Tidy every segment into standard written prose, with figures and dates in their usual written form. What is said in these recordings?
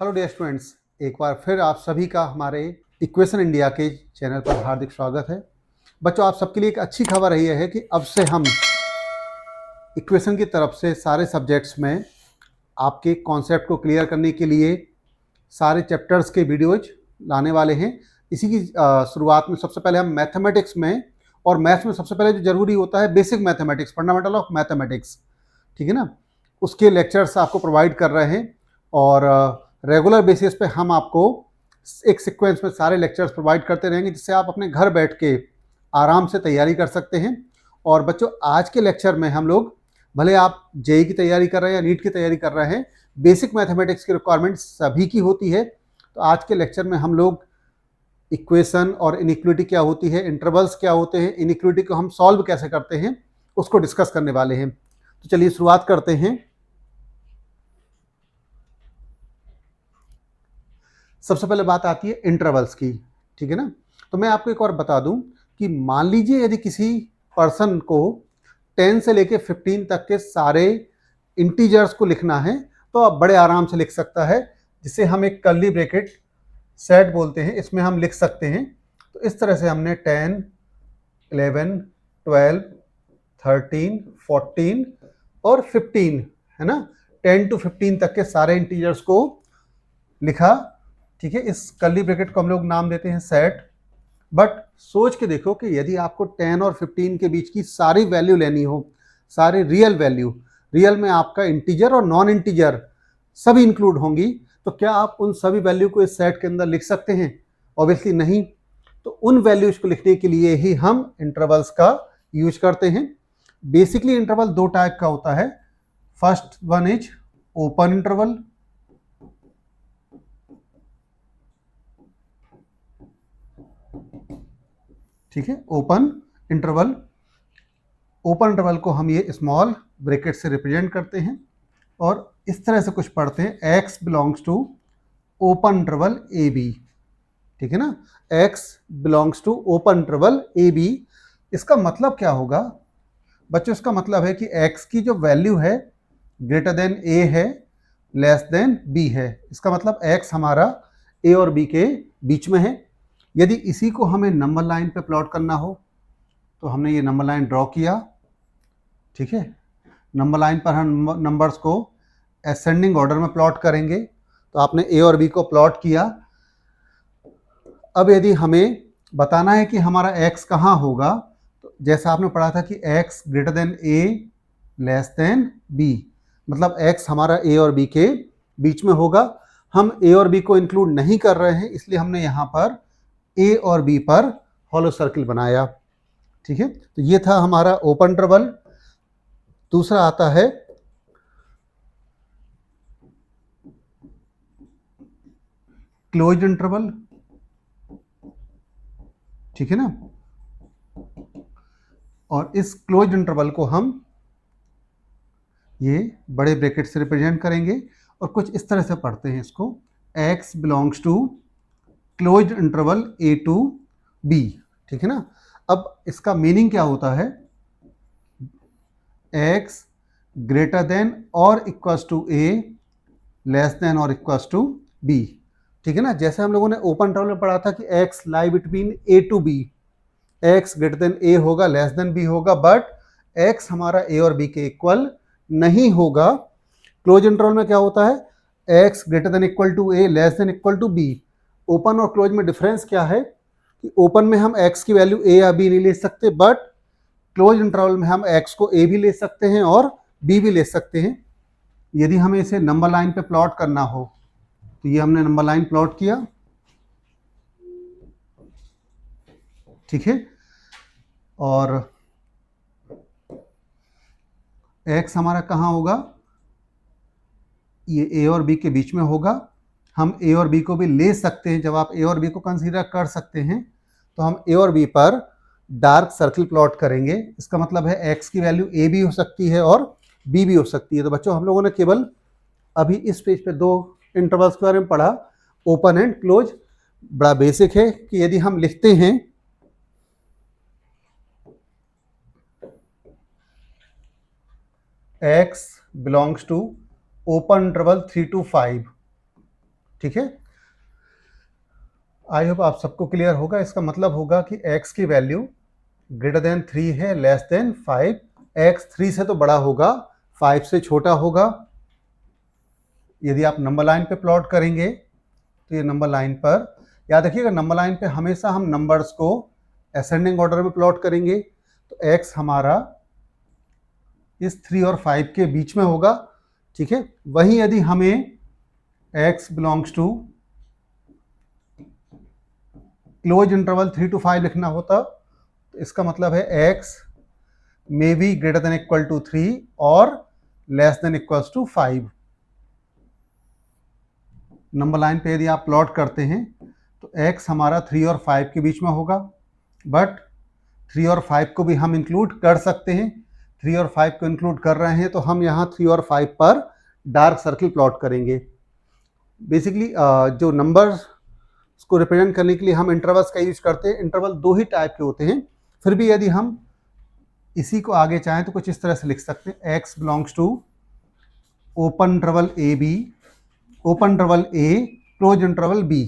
Hello dear students, एक बार फिर आप सभी का हमारे इक्वेशन इंडिया के चैनल पर हार्दिक स्वागत है। बच्चों, आप सबके लिए एक अच्छी खबर रही है कि अब से हम इक्वेशन की तरफ से सारे सब्जेक्ट्स में आपके कॉन्सेप्ट को क्लियर करने के लिए सारे चैप्टर्स के वीडियोज लाने वाले हैं। इसी की शुरुआत में सबसे पहले हम मैथमेटिक्स में और मैथ्स में सबसे पहले जो जरूरी होता है basic mathematics, fundamental of mathematics, ठीक है ना, उसके लेक्चर्स आपको प्रोवाइड कर रहे हैं और रेगुलर बेसिस पे हम आपको एक सीक्वेंस में सारे लेक्चर्स प्रोवाइड करते रहेंगे, जिससे आप अपने घर बैठ के आराम से तैयारी कर सकते हैं। और बच्चों, आज के लेक्चर में हम लोग, भले आप जेई की तैयारी कर रहे हैं या नीट की तैयारी कर रहे हैं, बेसिक मैथमेटिक्स की रिक्वायरमेंट सभी की होती है। तो आज के लेक्चर में हम लोग इक्वेशन और इनइक्वालिटी क्या होती है, इंटरवल्स क्या होते हैं, इनइक्वालिटी को हम सॉल्व कैसे करते हैं, उसको डिस्कस करने वाले हैं। तो चलिए शुरुआत करते हैं। सबसे पहले बात आती है इंटरवल्स की, ठीक है ना। तो मैं आपको एक और बता दूं कि मान लीजिए यदि किसी पर्सन को 10 से लेके 15 तक के सारे इंटीजर्स को लिखना है, तो आप बड़े आराम से लिख सकता है, जिसे हम एक कर्ली ब्रैकेट सेट बोलते हैं, इसमें हम लिख सकते हैं। तो इस तरह से हमने 10, 11, 12, 13, 14 और 15, है ना, 10 to 15 तक के सारे इंटीजर्स को लिखा, ठीक है। इस कर्ली ब्रैकेट को हम लोग नाम देते हैं सेट। बट सोच के देखो कि यदि आपको 10 और 15 के बीच की सारी वैल्यू लेनी हो, सारी रियल वैल्यू, रियल में आपका इंटीजर और नॉन इंटीजर सभी इंक्लूड होंगी, तो क्या आप उन सभी वैल्यू को इस सेट के अंदर लिख सकते हैं? ऑब्वियसली नहीं। तो उन वैल्यूज को लिखने के लिए ही हम इंटरवल्स का यूज करते हैं। बेसिकली इंटरवल दो टाइप का होता है। First one is open interval, ठीक है, ओपन इंटरवल। ओपन इंटरवल को हम ये स्मॉल ब्रैकेट से रिप्रेजेंट करते हैं और इस तरह से कुछ पढ़ते हैं, x belongs to open interval A B, ठीक है ना, x belongs to open interval A B. इसका मतलब क्या होगा बच्चों? इसका मतलब है कि x की जो वैल्यू है ग्रेटर देन a है, लेस देन b है। इसका मतलब x हमारा a और b के बीच में है। यदि इसी को हमें नंबर लाइन पे प्लॉट करना हो, तो हमने ये नंबर लाइन ड्रॉ किया, ठीक है। नंबर लाइन पर हम नंबर्स को असेंडिंग ऑर्डर में प्लॉट करेंगे। तो आपने ए और बी को प्लॉट किया। अब यदि हमें बताना है कि हमारा x कहाँ होगा, तो जैसा आपने पढ़ा था कि x greater than a less than b, मतलब x हमारा a और b के बीच में होगा। हम a और b को इंक्लूड नहीं कर रहे हैं, इसलिए हमने यहाँ पर a और b पर हॉलो सर्किल बनाया, ठीक है। तो ये था हमारा ओपन इंटरवल। दूसरा आता है क्लोज्ड इंटरवल, ठीक है ना। और इस क्लोज्ड इंटरवल को हम ये बड़े ब्रैकेट से रिप्रेजेंट करेंगे और कुछ इस तरह से पढ़ते हैं इसको, x belongs to closed interval a to b, ठीक है ना। अब इसका मीनिंग क्या होता है? x ग्रेटर देन और equals to a, less than और इक्वल्स टू b, ठीक है ना। जैसे हम लोगों ने ओपन इंटरवल में पढ़ा था कि x lie between a to b, x greater than a होगा, लेस देन b होगा, बट x हमारा a और b के इक्वल नहीं होगा। क्लोज इंटरवल में क्या होता है? x greater than equal to a, less than equal to b। Open और क्लोज में डिफरेंस क्या है कि ओपन में हम x की वैल्यू a या b नहीं ले सकते, बट क्लोज इंटरवल में हम x को a भी ले सकते हैं और b भी ले सकते हैं। यदि हमें इसे नंबर लाइन पे प्लॉट करना हो, तो ये हमने नंबर लाइन प्लॉट किया, ठीक है। और x हमारा कहाँ होगा? ये a और b के बीच में होगा। हम a और b को भी ले सकते हैं। जब आप a और b को कंसीडर कर सकते हैं, तो हम a और b पर डार्क सर्किल प्लॉट करेंगे। इसका मतलब है x की वैल्यू a भी हो सकती है और b भी हो सकती है। तो बच्चों, हम लोगों ने केवल अभी इस पेज पे दो इंटरवल्स के बारे में पढ़ा, ओपन एंड क्लोज। बड़ा बेसिक है कि यदि हम लिखते हैं x belongs to open interval 3 to 5, ठीक है, आई होप आप सबको क्लियर होगा। इसका मतलब होगा कि x की वैल्यू ग्रेटर देन 3 है, लेस देन 5। x 3 से तो बड़ा होगा, 5 से छोटा होगा। यदि आप नंबर लाइन पे प्लॉट करेंगे तो ये नंबर लाइन पर, याद रखिएगा नंबर लाइन पे हमेशा हम नंबर्स को असेंडिंग ऑर्डर में प्लॉट करेंगे। तो x हमारा इस 3 और 5 के बीच में होगा, ठीक है। वहीं यदि हमें x belongs to close interval 3 to 5 लिखना होता, तो इसका मतलब है x may be greater than equal to 3 और less than equals to 5। Number line पे यदि आप प्लॉट करते हैं तो x हमारा 3 और 5 के बीच में होगा, बट 3 और 5 को भी हम इंक्लूड कर सकते हैं। 3 और 5 को इंक्लूड कर रहे हैं तो हम यहाँ 3 और 5 पर डार्क सर्किल प्लॉट करेंगे। बेसिकली जो नंबर्स को रिप्रेजेंट करने के लिए हम इंटरवल्स का यूज करते हैं। इंटरवल दो ही टाइप के होते हैं, फिर भी यदि हम इसी को आगे चाहें तो कुछ इस तरह से लिख सकते हैं, x belongs to open interval A B, open interval A, close interval B,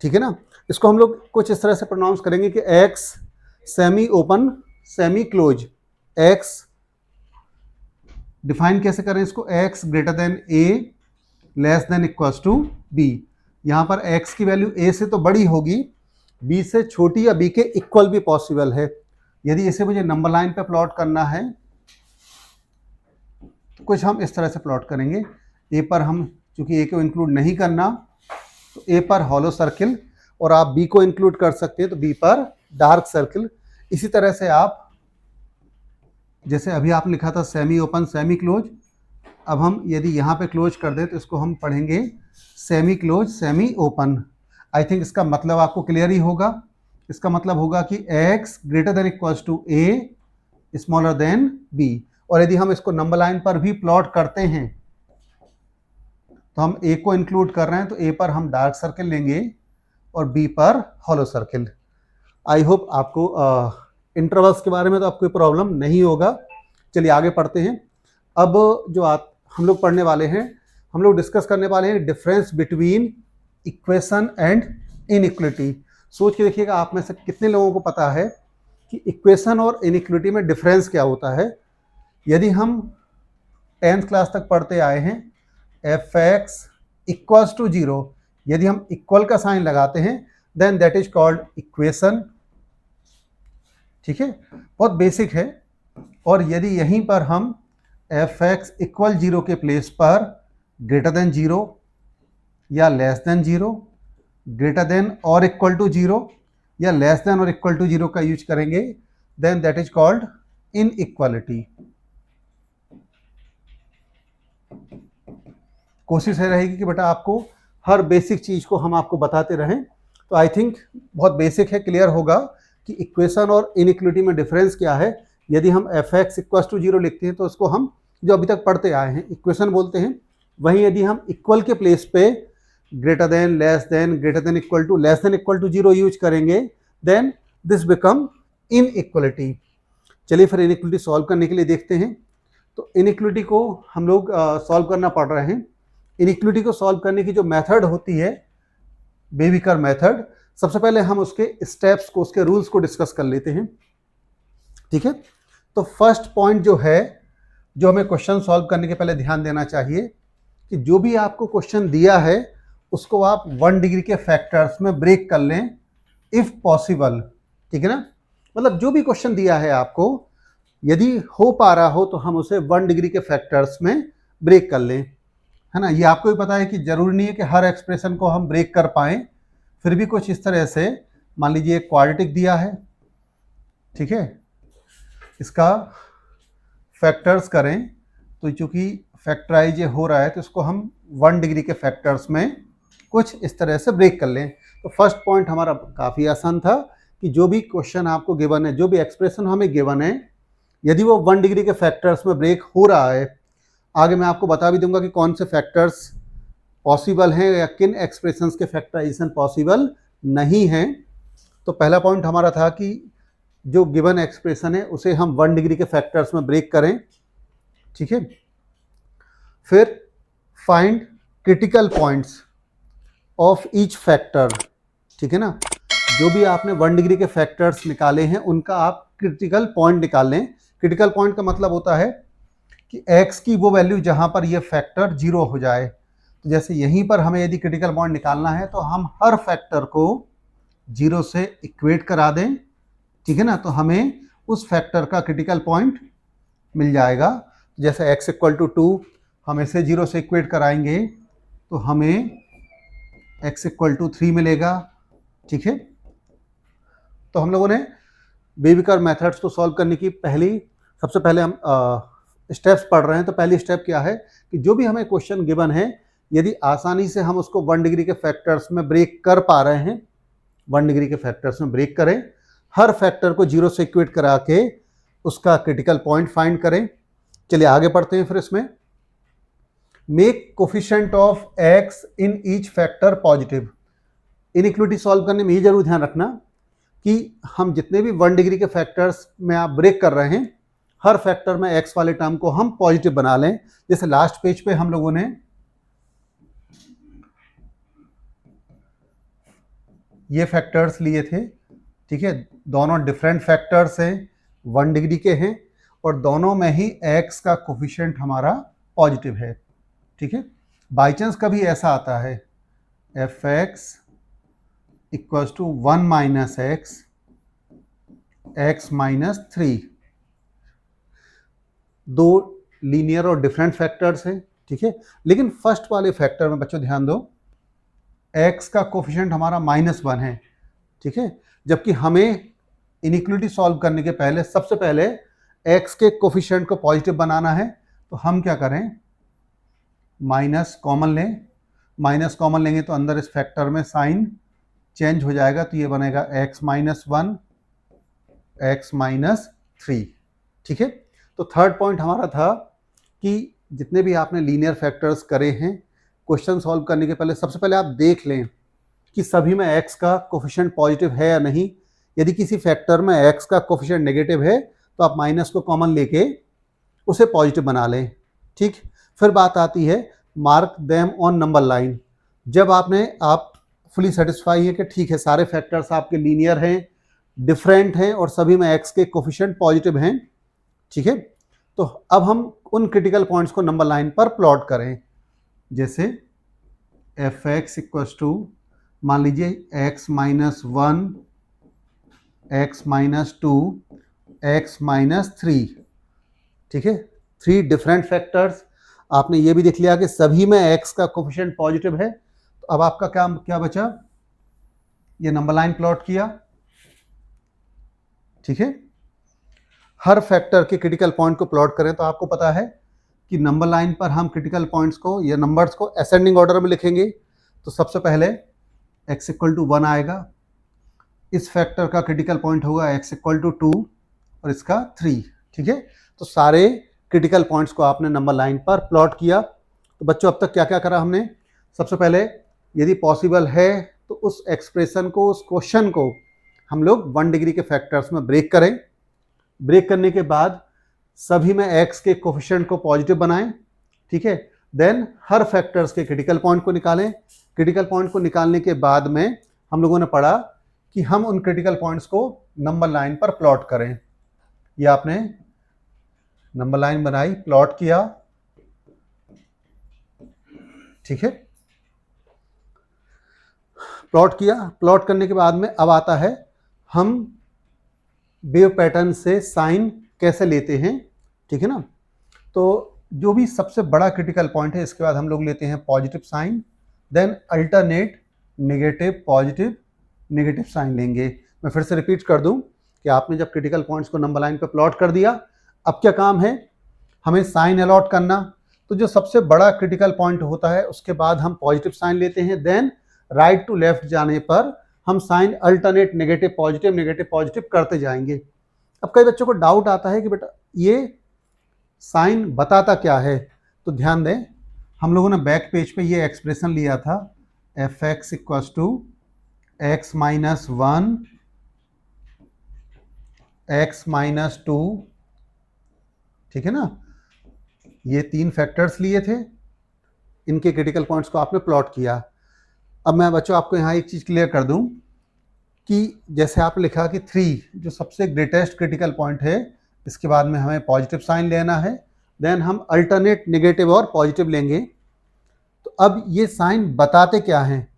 ठीक है ना। इसको हम लोग कुछ इस तरह से प्रोनाउंस करेंगे कि x semi open semi close. x define कैसे करें इसको, x greater than a less than equals to b। यहाँ पर x की वैल्यू a से तो बड़ी होगी, b से छोटी या b के इक्वल भी पॉसिबल है। यदि इसे मुझे नंबर लाइन पे प्लॉट करना है तो कुछ हम इस तरह से प्लॉट करेंगे। a पर हम चूंकि a को इंक्लूड नहीं करना तो a पर हॉलो सर्किल, और आप b को इंक्लूड कर सकते हैं तो b पर डार्क सर्किल। इसी तरह से आप जैसे अभी आपने लिखा था सेमी ओपन सेमी क्लोज, अब हम यदि यहाँ पे क्लोज कर दें तो इसको हम पढ़ेंगे semi close semi open. I think इसका मतलब आपको क्लियर ही होगा। इसका मतलब होगा कि x greater than equals to a smaller than b। और यदि हम इसको नंबर लाइन पर भी प्लॉट करते हैं तो हम a को इंक्लूड कर रहे हैं तो a पर हम डार्क सर्किल लेंगे और b पर हॉलो सर्किल। आई होप आपको इंटरवल्स के बारे में तो आपको कोई प्रॉब्लम नहीं होगा। चलिए आगे पढ़ते हैं। अब जो हम लोग पढ़ने वाले हैं, हम लोग डिस्कस करने वाले हैं difference between equation and inequality. सोच के देखिएगा आप में से कितने लोगों को पता है कि इक्वेशन और इनइक्वलिटी में डिफरेंस क्या होता है। यदि हम 10th क्लास तक पढ़ते आए हैं f(x) इक्वल्स टू 0, यदि हम इक्वल का साइन लगाते हैं then that is called equation, ठीक है, बहुत बेसिक है। और यदि यहीं पर हम f(x) इक्वल 0 के प्लेस पर ग्रेटर देन 0 या लेस देन 0, ग्रेटर देन और इक्वल टू 0 या लेस देन और इक्वल टू 0 का यूज करेंगे then that is called inequality. कोशिश है रहेगी कि बेटा आपको हर बेसिक चीज को हम आपको बताते रहें। तो आई थिंक बहुत बेसिक है, क्लियर होगा कि इक्वेशन और इनइक्वालिटी में डिफरेंस क्या है। यदि हम f(x) इक्वल्स टू 0 लिखते हैं तो उसको हम जो अभी तक पढ़ते आए हैं इक्वेशन बोलते हैं। वहीं यदि हम इक्वल के प्लेस पे greater than, less than, greater than equal to, less than equal to 0 use करेंगे देन दिस बिकम इनइक्वालिटी। चलिए फिर इनइक्वालिटी सॉल्व करने के लिए देखते हैं। तो इनइक्वालिटी को हम लोग सॉल्व करना पड़ रहे हैं। इनइक्वालिटी को सॉल्व करने की जो मेथड होती है बेबीकर मेथड, सबसे पहले हम उसके स्टेप्स को, उसके रूल्स को डिस्कस कर लेते हैं, ठीक है। तो फर्स्ट पॉइंट जो है, जो हमें क्वेश्चन सॉल्व करने के पहले ध्यान देना चाहिए कि जो भी आपको क्वेश्चन दिया है उसको आप 1 डिग्री के फैक्टर्स में ब्रेक कर लें इफ पॉसिबल, ठीक है ना। मतलब जो भी क्वेश्चन दिया है आपको, यदि हो पा रहा हो तो हम उसे 1 डिग्री के फैक्टर्स में ब्रेक कर लें, है ना। ये आपको भी पता है कि जरूरी नहीं है कि हर एक्सप्रेशन को हम ब्रेक कर पाएं, फिर भी कुछ इस तरह से, मान लीजिए क्वाड्रेटिक दिया है, ठीक है, इसका फैक्टर्स करें तो चूंकि फैक्टराइज हो रहा है तो इसको हम 1 डिग्री के फैक्टर्स में कुछ इस तरह से ब्रेक कर लें। तो फर्स्ट पॉइंट हमारा काफ़ी आसान था कि जो भी क्वेश्चन आपको गिवन है, जो भी एक्सप्रेशन हमें गिवन है, यदि वो 1 डिग्री के फैक्टर्स में ब्रेक हो रहा है, आगे मैं आपको बता भी दूंगा कि कौन से फैक्टर्स पॉसिबल हैं या किन एक्सप्रेशंस के फैक्टराइजेशन पॉसिबल नहीं हैं। तो पहला पॉइंट हमारा था कि जो गिवन एक्सप्रेशन है उसे हम 1 डिग्री के फैक्टर्स में ब्रेक करें, ठीक है। फिर find critical points, of each factor, ठीक है ना, जो भी आपने 1 डिग्री के फैक्टर्स निकाले हैं उनका आप क्रिटिकल पॉइंट निकाल लें। क्रिटिकल पॉइंट का मतलब होता है कि x की वो वैल्यू जहां पर ये फैक्टर 0 हो जाए। तो जैसे यहीं पर हमें यदि क्रिटिकल पॉइंट निकालना है तो हम हर फैक्टर को 0 से इक्वेट करा दें, ठीक है ना, तो हमें उस फैक्टर का क्रिटिकल पॉइंट मिल जाएगा। जैसे x = 2 हम इसे 0 से इक्वेट कराएंगे तो हमें x = 3 मिलेगा, ठीक है। तो हम लोगों ने बेबी कर्व मेथड्स को सॉल्व करने की सबसे पहले हम स्टेप्स पढ़ रहे हैं। तो पहली स्टेप क्या है कि जो भी हमें क्वेश्चन गिवन है, यदि आसानी से हम उसको 1 डिग्री के फैक्टर्स में ब्रेक कर पा रहे हैं, 1 डिग्री के फैक्टर्स में ब्रेक करें, हर फैक्टर को 0 से इक्वेट करा के उसका क्रिटिकल पॉइंट फाइंड करें। चलिए आगे पढ़ते हैं फिर इसमें। Make coefficient of x in each factor positive. Inequality solve करने में ये जरूर ध्यान रखना कि हम जितने भी 1 डिग्री के फैक्टर्स में आप ब्रेक कर रहे हैं, हर फैक्टर में x वाले टर्म को हम पॉजिटिव बना लें। जैसे लास्ट पेज पे हम लोगों ने ये फैक्टर्स लिए थे, ठीक है, दोनों डिफरेंट फैक्टर्स हैं, 1 डिग्री के हैं और दोनों में ही x का कोफिशिएंट हमारा पॉजिटिव है, ठीक है। बाई चांस कभी ऐसा आता है fx = 1 - x, x - 3, दो लीनियर और डिफरेंट फैक्टर्स हैं, ठीक है। लेकिन फर्स्ट वाले फैक्टर में बच्चों ध्यान दो, x का कोफिशिएंट हमारा -1 है, ठीक है, जबकि हमें इनइक्वालिटी सॉल्व करने के पहले सबसे पहले x के कोफिशिएंट को पॉजिटिव बनाना है। तो हम क्या करें, माइनस कॉमन लें, माइनस कॉमन लेंगे तो अंदर इस फैक्टर में साइन चेंज हो जाएगा, तो ये बनेगा x - 1, x - 3, ठीक है। तो थर्ड पॉइंट हमारा था कि जितने भी आपने लीनियर फैक्टर्स करे हैं, क्वेश्चन सॉल्व करने के पहले सबसे पहले आप देख लें कि सभी में x का कोफिशिएंट पॉजिटिव है या नहीं। यदि किसी फैक्टर में x का कोफिशिएंट नेगेटिव है तो आप माइनस को कॉमन लेके उसे पॉजिटिव बना लें, ठीक। फिर बात आती है mark them on number line. जब आप फुली सेटिस्फाई है कि ठीक है सारे फैक्टर्स आपके लीनियर हैं, डिफरेंट हैं और सभी में x के कोफिशिएंट पॉजिटिव हैं, ठीक है, तो अब हम उन क्रिटिकल पॉइंट्स को नंबर लाइन पर प्लॉट करें। जैसे fx = मान लीजिए x - 1, x - 2, x - 3, ठीक है, 3 डिफरेंट फैक्टर्स। आपने ये भी देख लिया कि सभी में x का कोफिशिएंट पॉजिटिव है। तो अब आपका क्या बचा, ये नंबर लाइन प्लॉट किया, ठीक है। हर फैक्टर के क्रिटिकल पॉइंट को प्लॉट करें तो आपको पता है कि नंबर लाइन पर हम क्रिटिकल पॉइंट्स को या नंबर्स को असेंडिंग ऑर्डर में लिखेंगे। तो सबसे पहले x = 1 आएगा, इस फैक्टर का क्रिटिकल पॉइंट होगा x = 2 और इसका 3, ठीक है। तो सारे क्रिटिकल पॉइंट्स को आपने नंबर लाइन पर प्लॉट किया। तो बच्चों अब तक क्या क्या करा हमने, सबसे पहले यदि पॉसिबल है तो उस एक्सप्रेशन को, उस क्वेश्चन को हम लोग 1 डिग्री के फैक्टर्स में ब्रेक करें। ब्रेक करने के बाद सभी में x के कोफिशिएंट को पॉजिटिव बनाएं, ठीक है। देन हर फैक्टर्स के क्रिटिकल पॉइंट को निकालें। क्रिटिकल पॉइंट को निकालने के बाद में हम लोगों ने पढ़ा कि हम उन क्रिटिकल पॉइंट्स को नंबर लाइन पर प्लॉट करें। ये आपने नंबर लाइन बनाई, प्लॉट किया, ठीक है, प्लॉट किया। प्लॉट करने के बाद में अब आता है हम वेव पैटर्न से साइन कैसे लेते हैं, ठीक है ना। तो जो भी सबसे बड़ा क्रिटिकल पॉइंट है, इसके बाद हम लोग लेते हैं positive sign, then alternate negative positive negative sign लेंगे। मैं फिर से रिपीट कर दूं कि आपने जब क्रिटिकल पॉइंट्स को नंबर लाइन पर प्लॉट कर दिया, अब क्या काम है, हमें साइन अलॉट करना। तो जो सबसे बड़ा क्रिटिकल पॉइंट होता है उसके बाद हम पॉजिटिव साइन लेते हैं, देन राइट टू लेफ्ट जाने पर हम साइन अल्टरनेट नेगेटिव पॉजिटिव करते जाएंगे। अब कई बच्चों को डाउट आता है कि बेटा ये साइन बताता क्या है, तो ध्यान दें, हम लोगों ने बैक पेज पे ये एक्सप्रेशन लिया था, fx = x - 1, x - 2, ठीक है ना। ये 3 फैक्टर्स लिए थे, इनके क्रिटिकल पॉइंट्स को आपने प्लॉट किया। अब मैं बच्चों आपको यहाँ एक चीज़ क्लियर कर दूँ कि जैसे आपने लिखा कि 3 जो सबसे ग्रेटेस्ट क्रिटिकल पॉइंट है, इसके बाद में हमें पॉजिटिव साइन लेना है, देन हम अल्टरनेट नेगेटिव और पॉजिटिव लेंगे। तो अब ये साइन बताते क्या हैं?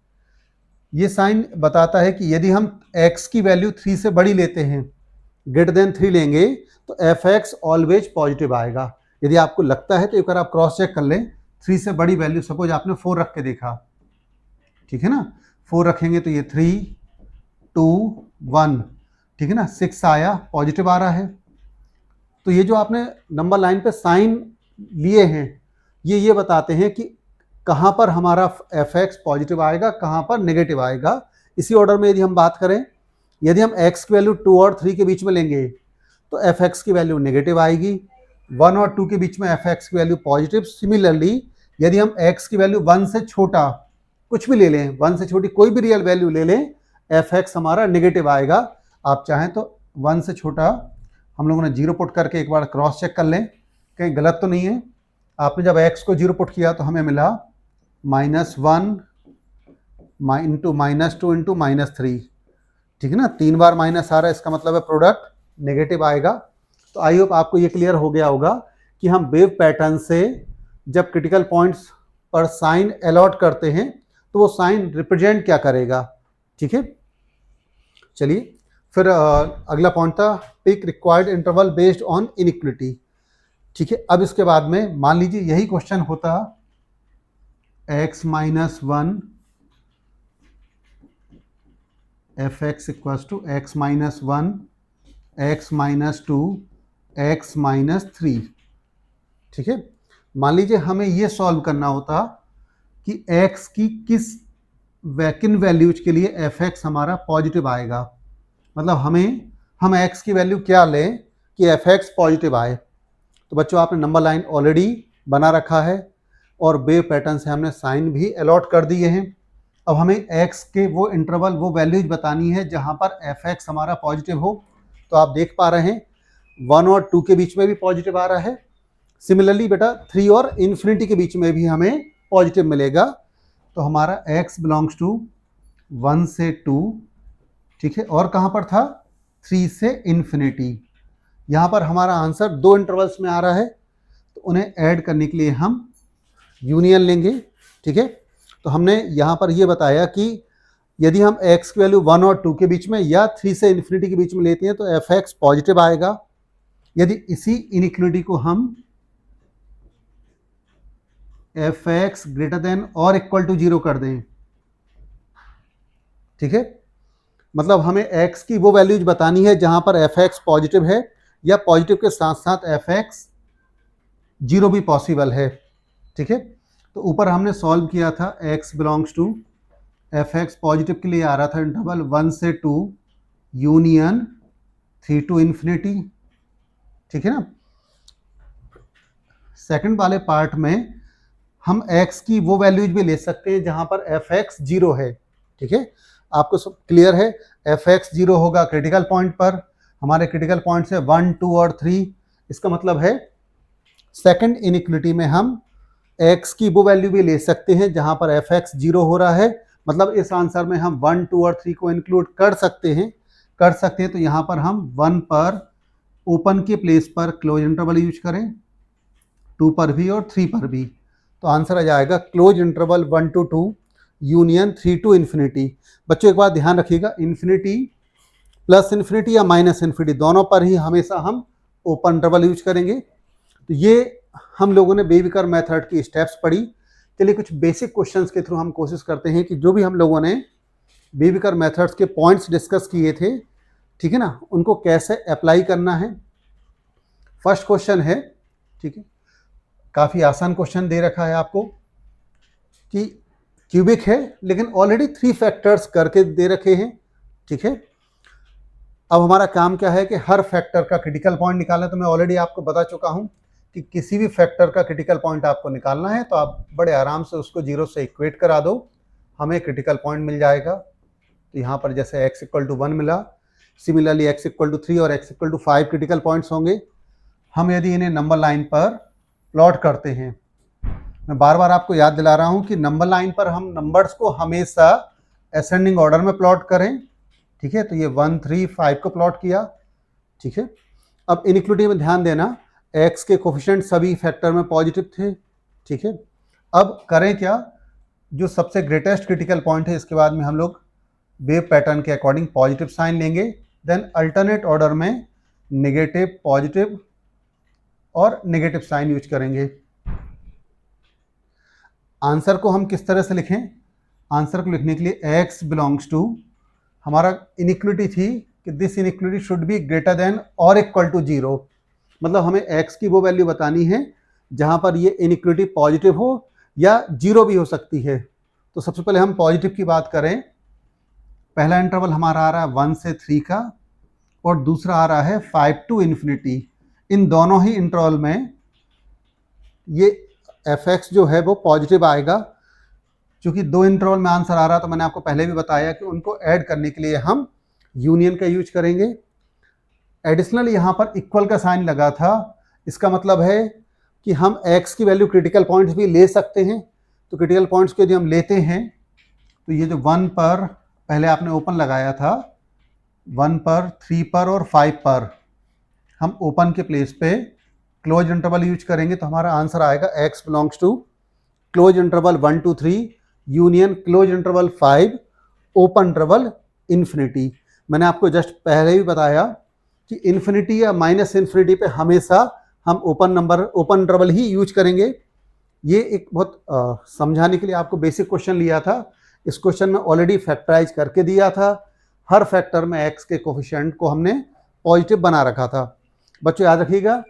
ये साइन बताता है कि यदि हम x की वैल्यू 3 से बड़ी लेते हैं, ग्रेटर देन 3 लेंगे, तो fx ऑलवेज पॉजिटिव आएगा। यदि आपको लगता है तो एक बार आप क्रॉस चेक कर लें, 3 से बड़ी वैल्यू सपोज आपने 4 रख के देखा, ठीक है ना, 4 रखेंगे तो ये 3, 2, 1, ठीक है ना, 6 आया, पॉजिटिव आ रहा है। तो ये जो आपने नंबर लाइन पे साइन लिए हैं, ये बताते हैं कि कहाँ पर हमारा fx पॉजिटिव आएगा, कहाँ पर नेगेटिव आएगा। इसी ऑर्डर में यदि हम बात करें, यदि हम x की वैल्यू 2 और 3 के बीच में लेंगे तो fx की वैल्यू नेगेटिव आएगी, 1 और 2 के बीच में fx की वैल्यू पॉजिटिव। सिमिलरली यदि हम x की वैल्यू 1 से छोटा कुछ भी ले लें, 1 से छोटी कोई भी रियल वैल्यू ले लें, fx हमारा नेगेटिव आएगा। आप चाहें तो 1 से छोटा हम लोगों ने 0 पुट करके एक बार क्रॉस चेक कर लें, कहीं गलत तो नहीं है। आपने जब x को 0 पुट किया तो हमें मिला -1 इंटू -2 इंटू -3, ठीक है ना, 3 बार माइनस आ रहा है, इसका मतलब है प्रोडक्ट नेगेटिव आएगा। तो आई होप आपको ये क्लियर हो गया होगा कि हम वेव पैटर्न से जब क्रिटिकल पॉइंट्स पर साइन अलॉट करते हैं तो वो साइन रिप्रेजेंट क्या करेगा, ठीक है। चलिए फिर अगला पॉइंट था pick required interval based on inequality, ठीक है। अब इसके बाद में मान लीजिए यही क्वेश्चन होता x - 1 fx equals to x - 1 x - 2 x - 3, ठीक है। मान लीजिए हमें ये सॉल्व करना होता कि x की किस किन वैल्यूज के लिए fx हमारा पॉजिटिव आएगा, मतलब हम x की वैल्यू क्या लें कि fx पॉजिटिव आए। तो बच्चों आपने नंबर लाइन ऑलरेडी बना रखा है और वेव पैटर्न से हमने साइन भी अलॉट कर दिए हैं। अब हमें x के वो इंटरवल, वो वैल्यूज बतानी है जहां पर fx हमारा पॉजिटिव हो। तो आप देख पा रहे हैं 1 और 2 के बीच में भी पॉजिटिव आ रहा है। सिमिलरली बेटा 3 और इन्फिनिटी के बीच में भी हमें पॉजिटिव मिलेगा। तो हमारा x बिलोंग्स टू 1 से 2, ठीक है, और कहाँ पर था 3 से इन्फिनिटी। यहाँ पर हमारा आंसर 2 इंटरवल्स में आ रहा है, तो उन्हें ऐड करने के लिए हम यूनियन लेंगे, ठीक है। तो हमने यहाँ पर ये बताया कि यदि हम x की वैल्यू 1 और 2 के बीच में या 3 से इन्फिनिटी के बीच में लेते हैं तो fx पॉजिटिव आएगा। यदि इसी इनइक्वलिटी को हम fx ग्रेटर देन और इक्वल टू 0 कर दें, ठीक है, मतलब हमें x की वो वैल्यूज बतानी है जहां पर fx पॉजिटिव है या पॉजिटिव के साथ साथ fx 0 भी पॉसिबल है, ठीक है। तो ऊपर हमने सॉल्व किया था x belongs to fx positive के लिए आ रहा था इंटरवल 1 से 2 यूनियन 3 टू इन्फिनिटी, ठीक है ना। सेकंड वाले पार्ट में हम x की वो वैल्यूज भी ले सकते हैं जहां पर fx 0 है, ठीक है। आपको सब क्लियर है, fx 0 होगा क्रिटिकल पॉइंट पर। हमारे क्रिटिकल पॉइंट्स है 1, 2 और 3। इसका मतलब है सेकंड इनइक्वलिटी में हम x की वो वैल्यू भी ले सकते हैं जहां पर fx 0 हो रहा है। मतलब इस आंसर में हम 1, 2 और 3 को इंक्लूड कर सकते हैं। तो यहाँ पर हम 1 पर ओपन के प्लेस पर क्लोज इंटरवल यूज करें, 2 पर भी और 3 पर भी। तो आंसर आ जाएगा close interval 1 to 2 union 3 to infinity. बच्चों एक बात ध्यान रखिएगा, इन्फिनिटी प्लस इन्फिनिटी या माइनस इन्फिनिटी दोनों पर ही हमेशा हम ओपन इंटरवल यूज करेंगे। तो ये हम लोगों ने बेबीकर मेथड की स्टेप्स पढ़ी। चलिए कुछ बेसिक क्वेश्चंस के थ्रू हम कोशिश करते हैं कि जो भी हम लोगों ने बेबीकर मेथड्स के पॉइंट्स डिस्कस किए थे, ठीक है ना, उनको कैसे अप्लाई करना है। फर्स्ट क्वेश्चन है, ठीक है, काफ़ी आसान क्वेश्चन दे रखा है आपको कि क्यूबिक है लेकिन ऑलरेडी 3 फैक्टर्स करके दे रखे हैं, ठीक है। अब हमारा काम क्या है कि हर फैक्टर का क्रिटिकल पॉइंट निकालना। तो मैं ऑलरेडी आपको बता चुका हूं कि किसी भी फैक्टर का क्रिटिकल पॉइंट आपको निकालना है तो आप बड़े आराम से उसको 0 से इक्वेट करा दो, हमें क्रिटिकल पॉइंट मिल जाएगा। तो यहाँ पर जैसे x = 1 मिला, सिमिलरली x = 3 और x = 5 क्रिटिकल पॉइंट्स होंगे। हम यदि इन्हें नंबर लाइन पर प्लॉट करते हैं मैं बार बार आपको याद दिला रहा हूं कि नंबर लाइन पर हम नंबर्स को हमेशा असेंडिंग ऑर्डर में प्लॉट करें, ठीक है। तो ये 1 3 5 को प्लॉट किया, ठीक है। अब इनइक्वालिटी में ध्यान देना, एक्स के कोफिशिएंट सभी फैक्टर में पॉजिटिव थे, ठीक है। अब करें क्या, जो सबसे ग्रेटेस्ट क्रिटिकल पॉइंट है इसके बाद में हम लोग वेव पैटर्न के अकॉर्डिंग पॉजिटिव साइन लेंगे, देन अल्टरनेट ऑर्डर में नेगेटिव, पॉजिटिव और नेगेटिव साइन यूज करेंगे। आंसर को हम किस तरह से लिखें, आंसर को लिखने के लिए x बिलोंग्स टू, हमारा इनइक्वालिटी थी कि this inequality should be greater than और इक्वल टू 0, मतलब हमें x की वो वैल्यू बतानी है जहां पर ये इनइक्वालिटी पॉजिटिव हो या 0 भी हो सकती है। तो सबसे पहले हम पॉजिटिव की बात करें, पहला इंटरवल हमारा आ रहा है 1 से 3 का और दूसरा आ रहा है 5 टू इन्फिनिटी। इन दोनों ही इंटरवल में ये fx जो है वो पॉजिटिव आएगा। क्योंकि दो इंटरवल में आंसर आ रहा, तो मैंने आपको पहले भी बताया कि उनको ऐड करने के लिए हम यूनियन का यूज करेंगे। एडिशनल यहाँ पर इक्वल का साइन लगा था, इसका मतलब है कि हम x की वैल्यू क्रिटिकल पॉइंट्स भी ले सकते हैं। तो क्रिटिकल पॉइंट्स को यदि हम लेते हैं तो ये जो 1 पर पहले आपने ओपन लगाया था, 1 पर, 3 पर और 5 पर हम ओपन के प्लेस पे क्लोज इंटरवल यूज करेंगे। तो हमारा आंसर आएगा x belongs to close interval 1 2 3 union close interval 5 open interval infinity. मैंने आपको जस्ट पहले भी बताया कि इन्फिनिटी या माइनस इन्फिनिटी पे हमेशा हम ओपन इंटरवल ही यूज करेंगे। ये एक बहुत समझाने के लिए आपको बेसिक क्वेश्चन लिया था। इस क्वेश्चन में ऑलरेडी फैक्टराइज करके दिया था, हर फैक्टर में x के कोफिशिएंट को हमने पॉजिटिव बना रखा था। बच्चों याद रखिएगा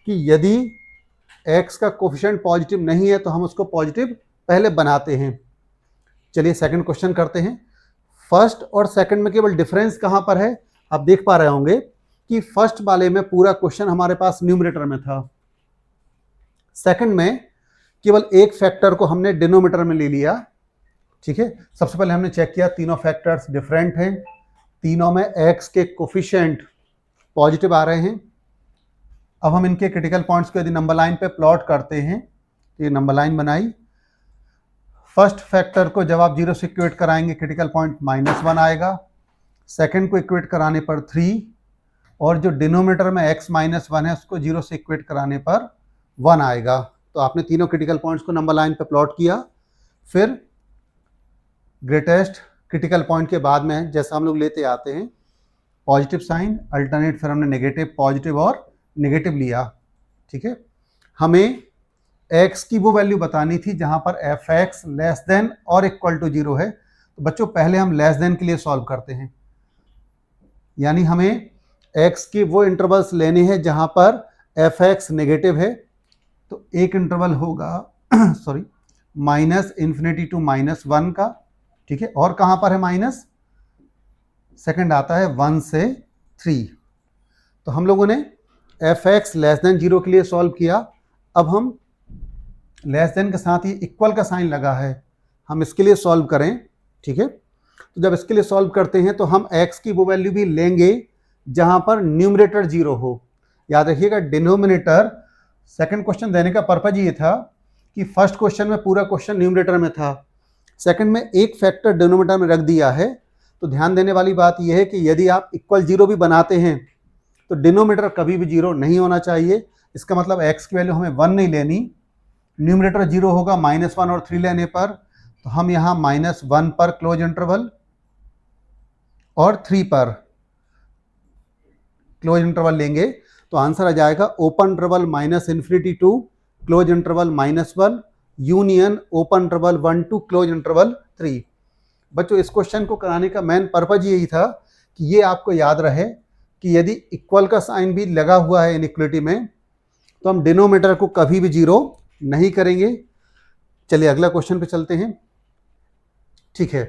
कि यदि x का कोफिशिएंट पॉजिटिव नहीं है तो हम उसको पॉजिटिव पहले बनाते हैं। चलिए सेकंड क्वेश्चन करते हैं। फर्स्ट और सेकंड में केवल डिफरेंस कहां पर है, आप देख पा रहे होंगे कि फर्स्ट वाले में पूरा क्वेश्चन हमारे पास न्यूमरेटर में था, सेकंड में केवल एक फैक्टर को हमने डिनोमिनेटर में ले लिया, ठीक है। सबसे पहले हमने चेक किया तीनों फैक्टर्स डिफरेंट हैं, तीनों में x के कोफिशिएंट पॉजिटिव आ रहे हैं। अब हम इनके क्रिटिकल पॉइंट्स को यदि नंबर लाइन पे प्लॉट करते हैं, तो ये नंबर लाइन बनाई। फर्स्ट फैक्टर को जब आप 0 से इक्वेट कराएंगे क्रिटिकल पॉइंट -1 आएगा, सेकंड को इक्वेट कराने पर 3, और जो डिनोमिनेटर में x -1 है उसको 0 से इक्वेट कराने पर 1 आएगा। तो आपने तीनों क्रिटिकल पॉइंट्स को नंबर लाइन पे प्लॉट किया। फिर ग्रेटेस्ट क्रिटिकल पॉइंट के बाद में जैसा हम लोग लेते आते हैं पॉजिटिव साइन, अल्टरनेट, फिर हमने नेगेटिव, पॉजिटिव और नेगेटिव लिया, ठीक है। हमें x की वो वैल्यू बतानी थी जहां पर fx लेस देन और इक्वल टू 0 है। तो बच्चों पहले हम लेस देन के लिए सॉल्व करते हैं, यानी हमें x की वो इंटरवल्स लेने हैं जहां पर fx नेगेटिव है। तो एक इंटरवल होगा सॉरी -∞ टू -1 का, ठीक है। और कहां पर है माइनस, सेकंड आता है 1 से 3। तो हम लोगों ने fx लेस देन 0 के लिए सॉल्व किया। अब हम लेस देन के साथ ही इक्वल का साइन लगा है, हम इसके लिए सॉल्व करें, ठीक है। तो जब इसके लिए सॉल्व करते हैं तो हम x की वो वैल्यू भी लेंगे जहां पर न्यूमरेटर 0 हो। याद रखिएगा डिनोमिनेटर, सेकंड क्वेश्चन देने का पर्पज ये था कि फर्स्ट क्वेश्चन में पूरा क्वेश्चन न्यूमरेटर में था, सेकंड में एक फैक्टर डिनोमिनेटर में रख दिया है। तो ध्यान देने वाली बात यह है कि यदि आप इक्वल 0 भी बनाते हैं तो डिनोमिनेटर कभी भी 0 नहीं होना चाहिए। इसका मतलब x की वैल्यू हमें 1 नहीं लेनी, न्यूमरेटर 0 होगा -1 और 3 लेने पर। तो हम यहाँ -1 पर क्लोज इंटरवल और 3 पर क्लोज इंटरवल लेंगे, तो आंसर आ जाएगा open interval -∞ to close interval -1 union open interval 1 to close interval 3। बच्चों इस क्वेश्चन को कराने का मेन पर्पज यही था कि ये आपको याद रहे कि यदि इक्वल का साइन भी लगा हुआ है इनइक्वालिटी में तो हम डिनोमिनेटर को कभी भी 0 नहीं करेंगे। चलिए अगला क्वेश्चन पे चलते हैं, ठीक है।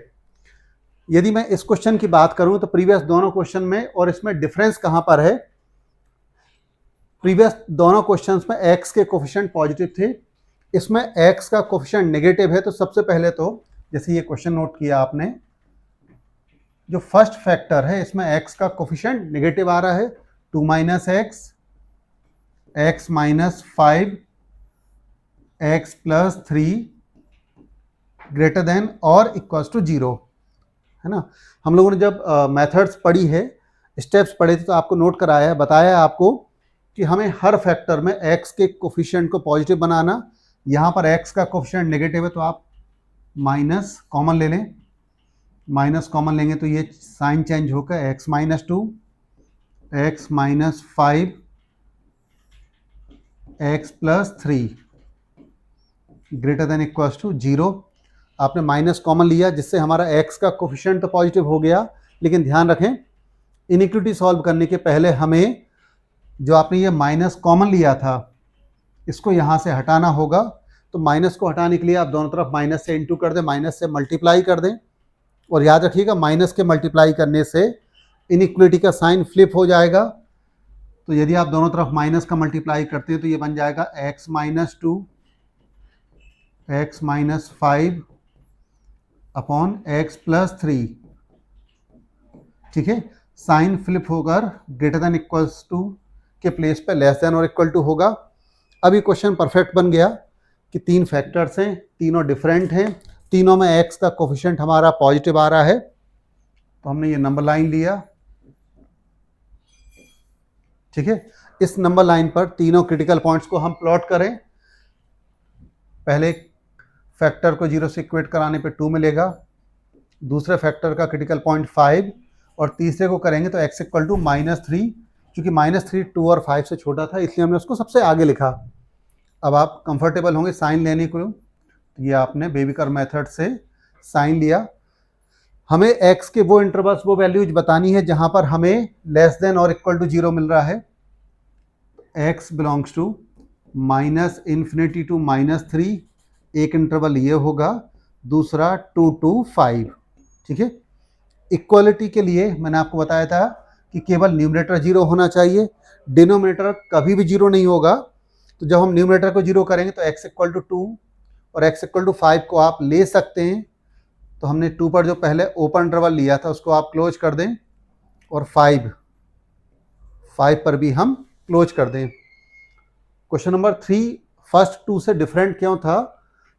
यदि मैं इस क्वेश्चन की बात करूं तो प्रीवियस दोनों क्वेश्चन में और इसमें डिफरेंस कहां पर है, प्रीवियस दोनों क्वेश्चंस में x के कोफिशिएंट पॉजिटिव थे, इसमें x का कोफिशिएंट नेगेटिव है। तो सबसे पहले तो जैसे ये क्वेश्चन नोट किया आपने, जो फर्स्ट फैक्टर है इसमें x का कोफिशिएंट नेगेटिव आ रहा है, 2 - x, x -5, x plus 3 greater than और इक्वल्स टू 0, है ना। हम लोगों ने जब मेथड्स पढ़ी है, स्टेप्स पढ़े थे, तो आपको नोट कराया है, बताया है आपको कि हमें हर फैक्टर में x के कोफिशिएंट को पॉजिटिव बनाना। यहाँ पर x का कोफिशिएंट नेगेटिव है तो आप माइनस कॉमन ले लें, माइनस कॉमन लेंगे तो ये साइन चेंज होकर x minus 2, x minus 5, x plus 3 greater than equals to 0। आपने माइनस कॉमन लिया जिससे हमारा x का कोफिशिएंट तो पॉजिटिव हो गया, लेकिन ध्यान रखें इनइक्वालिटी सॉल्व करने के पहले हमें जो आपने ये माइनस कॉमन लिया था इसको यहाँ से हटाना होगा। तो माइनस को हटाने के लिए आप दोनों तरफ माइनस से इंटू कर दें, माइनस से मल्टीप्लाई कर दें, और याद रखिएगा माइनस के मल्टीप्लाई करने से इनइक्वालिटी का साइन फ्लिप हो जाएगा। तो यदि आप दोनों तरफ माइनस का मल्टीप्लाई करते हैं तो ये बन जाएगा x minus 2, x minus 5 upon x plus 3, ठीक है। साइन फ्लिप होकर ग्रेटर देन इक्वल्स टू के प्लेस पे लेस देन और इक्वल टू होगा। अब ये क्वेश्चन परफेक्ट बन गया कि तीन फैक्टर्स हैं, तीनों डिफरेंट हैं, तीनों में x का कोफिशिएंट हमारा पॉजिटिव आ रहा है। तो हमने ये नंबर लाइन लिया, ठीक है। इस नंबर लाइन पर तीनों क्रिटिकल पॉइंट्स को हम प्लॉट करें। पहले फैक्टर को 0 से इक्वेट कराने पे 2 मिलेगा, दूसरे फैक्टर का क्रिटिकल पॉइंट 5, और तीसरे को करेंगे तो x इक्वल टू -3। क्योंकि -3 2 और 5 से छोटा था इसलिए हमने उसको सबसे आगे लिखा। अब आप कंफर्टेबल होंगे साइन लेने को, ये आपने बेबी कर्व मेथड से साइन लिया। हमें x के वो इंटरवल्स, वो वैल्यूज बतानी है जहां पर हमें लेस देन और इक्वल टू 0 मिल रहा है। x बिलोंग्स टू -∞ टू -3, एक इंटरवल ये होगा, दूसरा 2 to 5, ठीक है। इक्वलिटी के लिए मैंने आपको बताया था कि केवल न्यूमरेटर 0 होना चाहिए, डिनोमिनेटर कभी भी 0 नहीं होगा। तो जब हम न्यूमरेटर को 0 करेंगे तो x इक्वल टू 2 और x इक्वल टू 5 को आप ले सकते हैं। तो हमने 2 पर जो पहले ओपन इंटरवल लिया था उसको आप क्लोज कर दें, और 5 पर भी हम क्लोज कर दें। क्वेश्चन नंबर 3 फर्स्ट 2 से डिफरेंट क्यों था?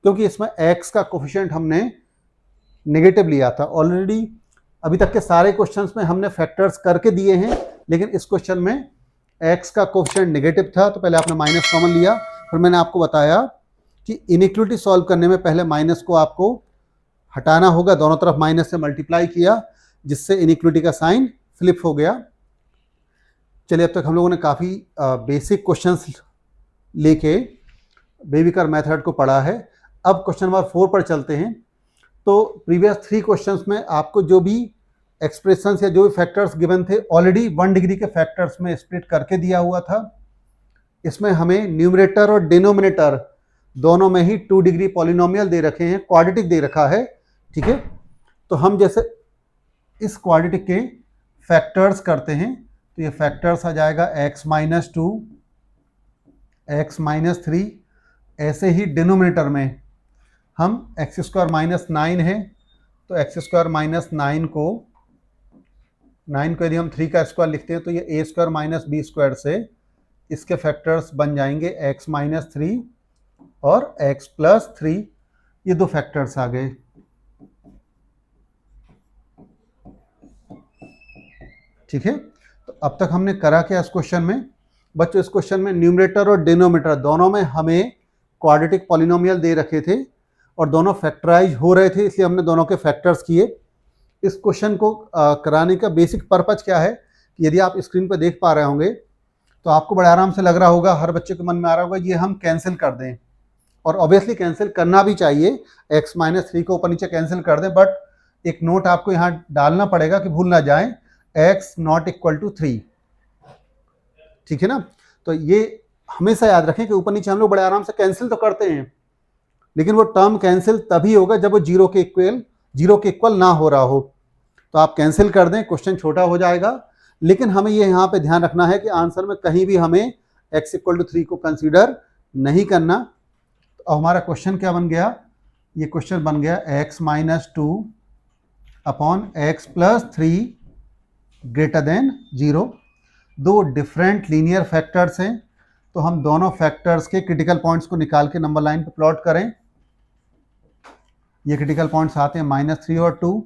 क्योंकि इसमें x का कोफिशिएंट हमने नेगेटिव लिया था। ऑलरेडी अभी तक के सारे क्वेश्चंस में हमने फैक्टर्स करके दिए हैं, लेकिन इस क्वेश्चन में x का कोफिशिएंट नेगेटिव था। तो पहले आपने माइनस कॉमन लिया, फिर मैंने आपको बताया कि इनइक्वालिटी सॉल्व करने में पहले माइनस को आपको हटाना होगा, दोनों तरफ माइनस से मल्टीप्लाई किया जिससे इनइक्वालिटी का साइन फ्लिप हो गया। चलिए, अब तक हम लोगों ने काफ़ी बेसिक क्वेश्चंस लेके बेबी कर्व मेथड को पढ़ा है। अब क्वेश्चन नंबर 4 पर चलते हैं। तो प्रीवियस 3 क्वेश्चंस में आपको जो भी एक्सप्रेशंस या जो भी फैक्टर्स गिवन थे ऑलरेडी 1 डिग्री के फैक्टर्स में स्प्लिट करके दिया हुआ था। इसमें हमें न्यूमरेटर और डिनोमिनेटर दोनों में ही 2 डिग्री पॉलिनोमियल दे रखे हैं, क्वाड्रेटिक दे रखा है, ठीक है। तो हम जैसे इस क्वाड्रेटिक के फैक्टर्स करते हैं तो ये फैक्टर्स आ जाएगा x माइनस 2, x माइनस 3। ऐसे ही डिनोमिनेटर में हम एक्स स्क्वायर माइनस 9 है तो एक्स स्क्वायर माइनस 9 को यदि हम 3 का स्क्वायर लिखते हैं तो ये a square minus B square से इसके फैक्टर्स बन जाएंगे x माइनस 3 और x प्लस 3। ये दो फैक्टर्स आ गए, ठीक है। तो अब तक हमने करा क्या इस क्वेश्चन में? बच्चों, इस क्वेश्चन में न्यूमरेटर और डिनोमिनेटर दोनों में हमें क्वाड्रेटिक पॉलिनोमियल दे रखे थे और दोनों फैक्टराइज हो रहे थे, इसलिए हमने दोनों के फैक्टर्स किए। इस क्वेश्चन को कराने का बेसिक पर्पज क्या है कि यदि आप स्क्रीन पर देख पा रहे होंगे तो आपको बड़े आराम से लग रहा होगा, हर बच्चे के मन में आ रहा होगा ये हम कैंसिल कर दें, और ऑब्वियसली कैंसिल करना भी चाहिए, x माइनस 3 को ऊपर नीचे कैंसिल कर दें। बट एक नोट आपको यहाँ डालना पड़ेगा कि भूल ना जाए, x नॉट इक्वल टू 3, ठीक है ना। तो ये हमेशा याद रखें कि ऊपर नीचे हम लोग बड़े आराम से कैंसिल तो करते हैं, लेकिन वो टर्म कैंसिल तभी होगा जब वो जीरो के इक्वल ना हो रहा हो। तो आप कैंसिल कर दें, क्वेश्चन छोटा हो जाएगा। लेकिन हमें ये यहाँ पे ध्यान रखना है कि आंसर में कहीं भी हमें x इक्वल टू 3 को कंसीडर नहीं करना। तो हमारा क्वेश्चन क्या बन गया? ये क्वेश्चन बन गया x minus 2 upon x plus 3 greater than 0। दो डिफरेंट लीनियर फैक्टर्स हैं, तो हम दोनों फैक्टर्स के क्रिटिकल पॉइंट्स को निकाल के नंबर लाइन पे प्लॉट करें। ये क्रिटिकल पॉइंट्स आते हैं -3 और 2।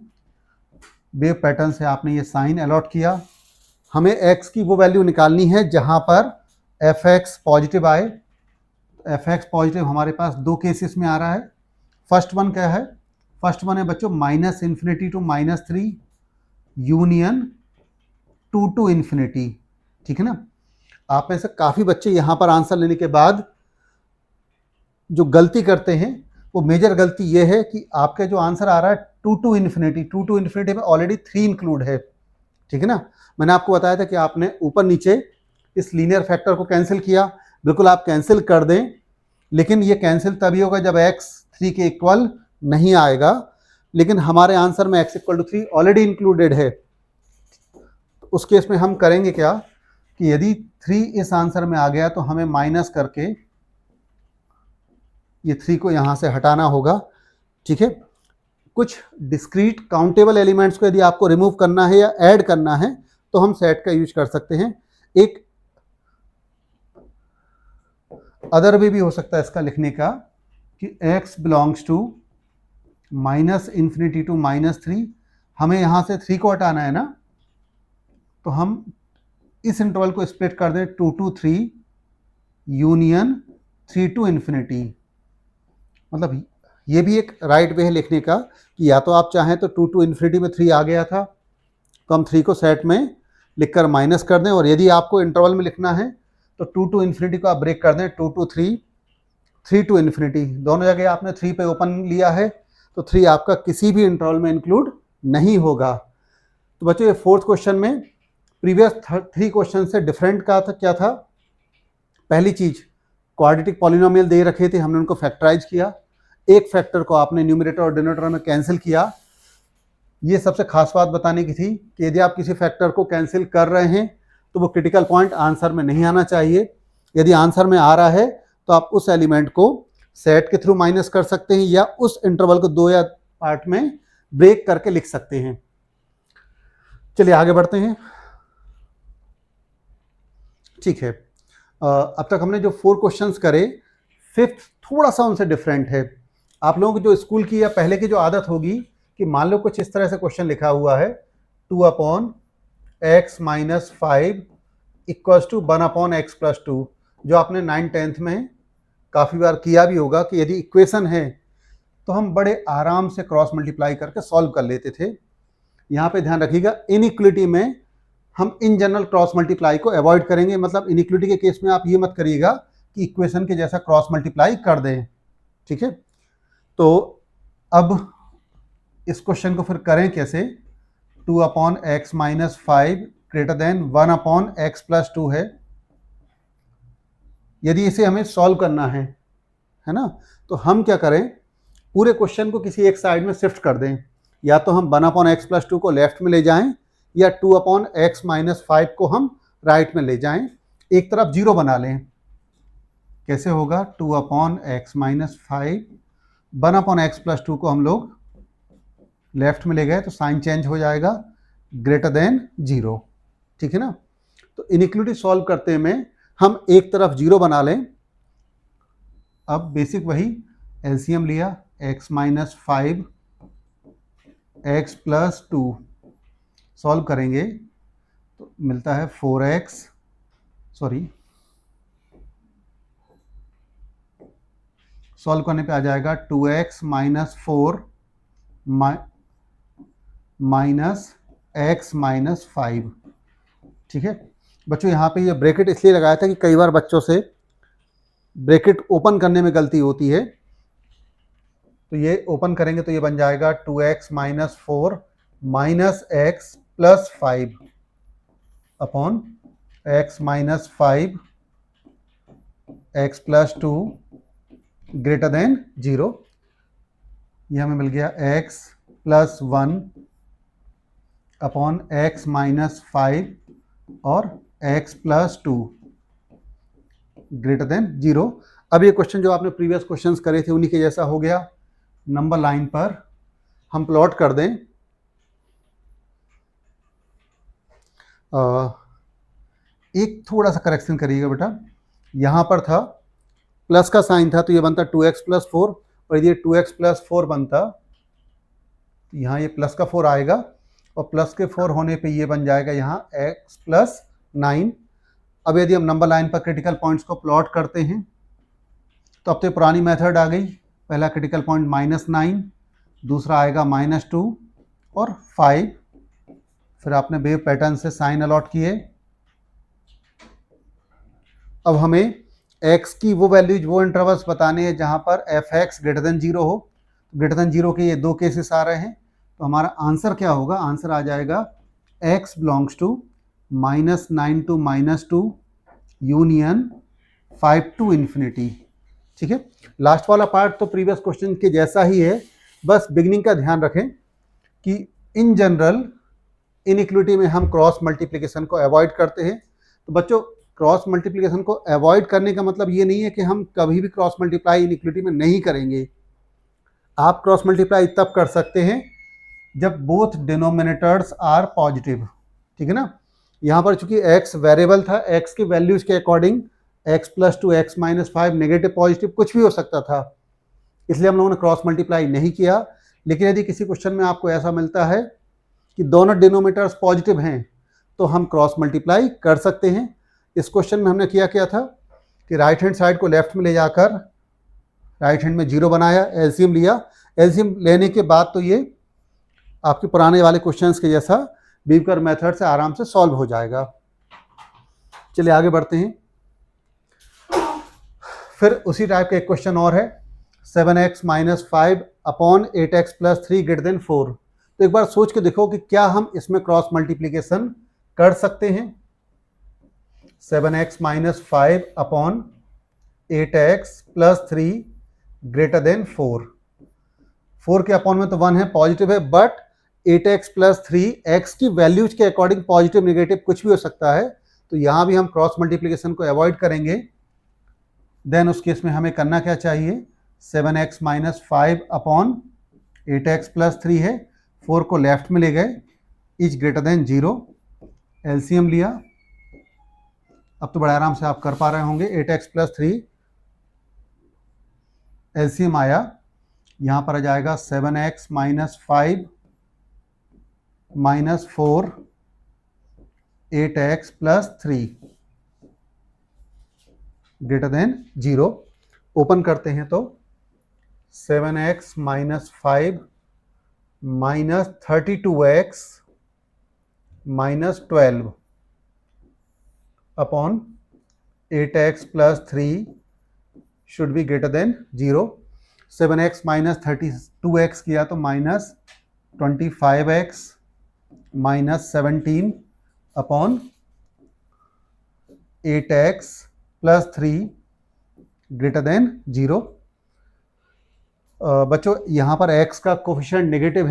वेव पैटर्न से आपने ये साइन अलॉट किया। हमें x की वो वैल्यू निकालनी है जहां पर fx पॉजिटिव आए। fx पॉजिटिव हमारे पास दो केसेस में आ रहा है। फर्स्ट वन क्या है? फर्स्ट वन है बच्चों -∞ टू -3 यूनियन 2 टू इन्फिनिटी। ठीक है ना। आप में से काफ़ी बच्चे यहाँ पर आंसर लेने के बाद जो गलती करते हैं, वो मेजर गलती ये है कि आपका जो आंसर आ रहा है 2 टू इन्फिनिटी में ऑलरेडी 3 इंक्लूड है। ठीक है ना। मैंने आपको बताया था कि आपने ऊपर नीचे इस लीनियर फैक्टर को कैंसिल किया। बिल्कुल आप कैंसिल कर दें, लेकिन ये कैंसिल तभी होगा जब x 3 के इक्वल नहीं आएगा। लेकिन हमारे आंसर में x = 3 ऑलरेडी इंक्लूडेड है। तो उस केस में हम करेंगे क्या कि यदि 3 इस आंसर में आ गया तो हमें माइनस करके ये 3 को यहाँ से हटाना होगा। ठीक है। कुछ डिस्क्रीट काउंटेबल एलिमेंट्स को यदि आपको रिमूव करना है या ऐड करना है तो हम सेट का यूज कर सकते हैं। एक अदर वे भी हो सकता है इसका लिखने का कि x बिलोंग्स टू -∞ टू -3। हमें यहाँ से 3 को हटाना है ना, तो हम इस इंटरवल को स्प्लिट कर दें 2 टू 3 यूनियन 3 टू इन्फिनिटी। मतलब ये भी एक राइट वे है लिखने का कि या तो आप चाहें तो 2 टू इन्फिनिटी में 3 आ गया था तो हम 3 को सेट में लिखकर माइनस कर दें, और यदि आपको इंटरवल में लिखना है तो 2 टू इन्फिनिटी को आप ब्रेक कर दें 2 टू 3, 3 टू इन्फिनिटी। दोनों जगह आपने 3 पे ओपन लिया है तो 3 आपका किसी भी इंटरवल में इंक्लूड नहीं होगा। तो बच्चों ये फोर्थ क्वेश्चन में प्रीवियस 3 क्वेश्चन से डिफरेंट का था क्या था? पहली चीज, क्वाड्रेटिक पॉलिनोमियल दे रखे थे, हमने उनको फैक्टराइज किया। एक फैक्टर को आपने न्यूमरेटर और डिनोमिनेटर में कैंसिल किया। ये सबसे खास बात बताने की थी कि यदि आप किसी फैक्टर को कैंसिल कर रहे हैं तो वो क्रिटिकल पॉइंट आंसर में नहीं आना चाहिए। यदि आंसर में आ रहा है तो आप उस एलिमेंट को सेट के थ्रू माइनस कर सकते हैं या उस इंटरवल को 2 या पार्ट में ब्रेक करके लिख सकते हैं। चलिए आगे बढ़ते हैं। ठीक है, अब तक हमने जो 4 क्वेश्चंस करे, 5th थोड़ा सा उनसे डिफरेंट है। आप लोगों को जो स्कूल की या पहले की जो आदत होगी कि मान लो कुछ इस तरह से क्वेश्चन लिखा हुआ है 2/x - 5 = 1/x+2, जो आपने 9th-10th में काफ़ी बार किया भी होगा कि यदि इक्वेशन है तो हम बड़े आराम से क्रॉस मल्टीप्लाई करके सॉल्व कर लेते थे। यहाँ पे ध्यान रखिएगा, इनइक्वलिटी में हम इन जनरल क्रॉस मल्टीप्लाई को अवॉइड करेंगे। मतलब इनइक्वलिटी के केस में आप ये मत करिएगा कि इक्वेशन के जैसा क्रॉस मल्टीप्लाई कर दें। ठीक है, तो अब इस क्वेश्चन को फिर करें कैसे? 2/x - 5 > 1/x+2 है। यदि इसे हमें सॉल्व करना है ना, तो हम क्या करें, पूरे क्वेश्चन को किसी एक साइड में शिफ्ट कर दें। या तो हम 1/x+2 को लेफ्ट में ले जाएं या 2/x - 5 को हम राइट में ले जाएं, एक तरफ 0 बना लें। कैसे होगा? 2/x - 5 1/x+2 को हम लोग लेफ्ट में ले गए तो साइन चेंज हो जाएगा, > 0। ठीक है ना। तो इनइक्वलिटी सॉल्व करते में हम एक तरफ 0 बना लें। अब बेसिक वही एलसीएम लिया, x - 5 x+2 सॉल्व करेंगे तो मिलता है 4x, सॉल्व करने पे आ जाएगा 2x - 4 -x - 5। ठीक है बच्चों, यहाँ पे ये ब्रैकेट इसलिए लगाया था कि कई बार बच्चों से ब्रैकेट ओपन करने में गलती होती है। तो ये ओपन करेंगे तो ये बन जाएगा 2x - 4 -x+5 upon x - 5 x+2 > 0। ये हमें मिल गया x+1 अपॉन x - 5 और x+2 > 0। अब ये क्वेश्चन जो आपने प्रीवियस क्वेश्चंस करे थे उन्हीं के जैसा हो गया। नंबर लाइन पर हम प्लॉट कर दें। एक थोड़ा सा करेक्शन करिएगा बेटा, यहाँ पर था प्लस का साइन था तो ये बनता 2x+4, और यदि 2x+4 बनता तो यहाँ ये प्लस का 4 आएगा, और प्लस के 4 होने पे ये बन जाएगा यहाँ x+9। अब यदि हम नंबर लाइन पर क्रिटिकल पॉइंट्स को प्लॉट करते हैं तो अब तो पुरानी मेथड आ गई। पहला क्रिटिकल पॉइंट -9, दूसरा आएगा -2 और 5। फिर आपने वेव पैटर्न से साइन अलॉट किए। अब हमें x की वो वैल्यूज, वो इंटरवल्स बताने हैं जहां पर fx > 0 हो। > 0 के ये दो केसेस आ रहे हैं, तो हमारा आंसर क्या होगा? आंसर आ जाएगा x belongs to -9 to -2 union 5 to infinity. ठीक है, लास्ट वाला पार्ट तो प्रीवियस क्वेश्चन के जैसा ही है, बस बिगनिंग का ध्यान रखें कि इन जनरल इनइक्विलिटी में हम क्रॉस मल्टीप्लिकेशन को अवॉइड करते हैं। तो बच्चों, क्रॉस मल्टीप्लिकेशन को अवॉइड करने का मतलब ये नहीं है कि हम कभी भी क्रॉस मल्टीप्लाई इनइक्विलिटी में नहीं करेंगे। आप क्रॉस मल्टीप्लाई तब कर सकते हैं जब बोथ डिनोमिनेटर्स आर पॉजिटिव। ठीक है ना, यहाँ पर चूंकि x वेरिएबल था, x की वैल्यूज के according x+2 x-5 negative positive कुछ भी हो सकता था, इसलिए हम लोगों ने क्रॉस मल्टीप्लाई नहीं किया। लेकिन यदि किसी क्वेश्चन में आपको ऐसा मिलता है कि दोनों डिनोमिनेटर्स पॉजिटिव हैं तो हम क्रॉस मल्टीप्लाई कर सकते हैं। इस क्वेश्चन में हमने किया था कि राइट हैंड साइड को लेफ्ट में ले जाकर राइट हैंड में 0 बनाया, एलसीएम लिया। एलसीएम लेने के बाद तो ये आपके पुराने वाले क्वेश्चंस के जैसा बीवकर मेथड से आराम से सॉल्व हो जाएगा। चलिए आगे बढ़ते हैं। फिर उसी टाइप का एक क्वेश्चन और है, 7x - 5 अपॉन 8x + 3 > 4। तो एक बार सोच के देखो कि क्या हम इसमें क्रॉस मल्टीप्लिकेशन कर सकते हैं। 7x - 5 upon 8x + 3 > 4। 4 के अपॉन में तो 1 है, पॉजिटिव है, बट 8x + 3 x की वैल्यूज के अकॉर्डिंग पॉजिटिव नेगेटिव कुछ भी हो सकता है, तो यहां भी हम क्रॉस मल्टीप्लिकेशन को अवॉइड करेंगे। देन उस केस में हमें करना क्या चाहिए? 7x - 5 अपॉन 8x + 3 है, 4 को लेफ्ट में ले गए, इज > 0, एलसीएम लिया। अब तो बड़े आराम से आप कर पा रहे होंगे। 8x + 3 एलसीएम आया, यहां पर आ जाएगा 7x - 5 - 4 8x + 3 > 0। ओपन करते हैं तो 7x - 5 - 32x - 12 upon 8x + 3 should be > 0। 7x - 32x किया तो -25x - 17 अपॉन 8x + 3 > 0। बच्चों, यहाँ पर x का कोफिशिएंट नेगेटिव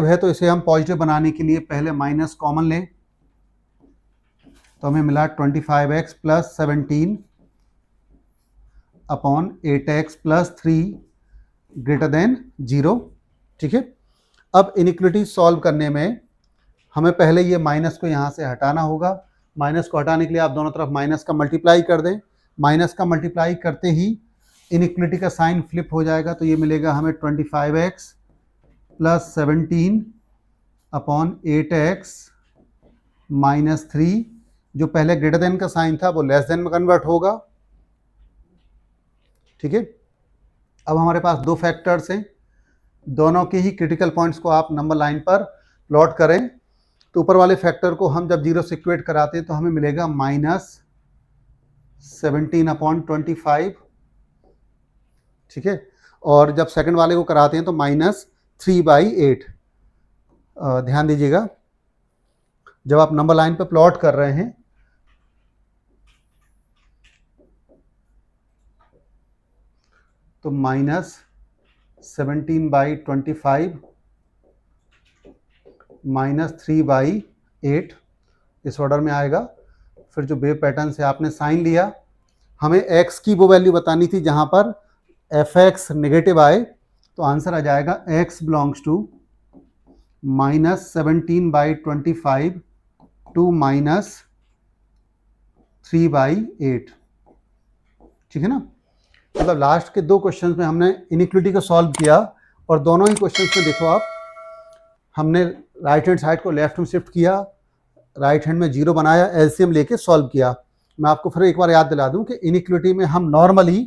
है तो इसे हम पॉजिटिव बनाने के लिए पहले माइनस कॉमन लें, तो हमें मिला 25x + 17 अपॉन 8x + 3 > 0। ठीक है, अब इनइक्विलिटी सॉल्व करने में हमें पहले ये माइनस को यहाँ से हटाना होगा। माइनस को हटाने के लिए आप दोनों तरफ माइनस का मल्टीप्लाई कर दें। माइनस का मल्टीप्लाई करते ही इनइक्विलिटी का साइन फ्लिप हो जाएगा, तो ये मिलेगा हमें 25x + 17 अपॉन 8x - 3, जो पहले ग्रेटर देन का साइन था वो लेस देन में कन्वर्ट होगा। ठीक है, अब हमारे पास दो फैक्टर्स हैं, दोनों के ही क्रिटिकल पॉइंट्स को आप नंबर लाइन पर प्लॉट करें। तो ऊपर वाले फैक्टर को हम जब 0 से इक्वेट कराते हैं तो हमें मिलेगा -17/25। ठीक है, और जब सेकंड वाले को कराते हैं तो -3/8। ध्यान दीजिएगा, जब आप नंबर लाइन पर प्लॉट कर रहे हैं तो -17/25 -3/8 इस ऑर्डर में आएगा। फिर जो वेव पैटर्न से आपने साइन लिया, हमें x की वो वैल्यू बतानी थी जहां पर fx नेगेटिव आए, तो आंसर आ जाएगा x बिलोंग्स टू -17/25 to -3/8। ठीक है ना। मतलब लास्ट के 2 क्वेश्चंस में हमने इनइक्विटी को सॉल्व किया और दोनों ही क्वेश्चंस में देखो आप, हमने राइट हैंड साइड को लेफ्ट में शिफ्ट किया, राइट हैंड में 0 बनाया, एलसीएम लेके सॉल्व किया। मैं आपको फिर एक बार याद दिला दूं कि इनइक्विटी में हम नॉर्मली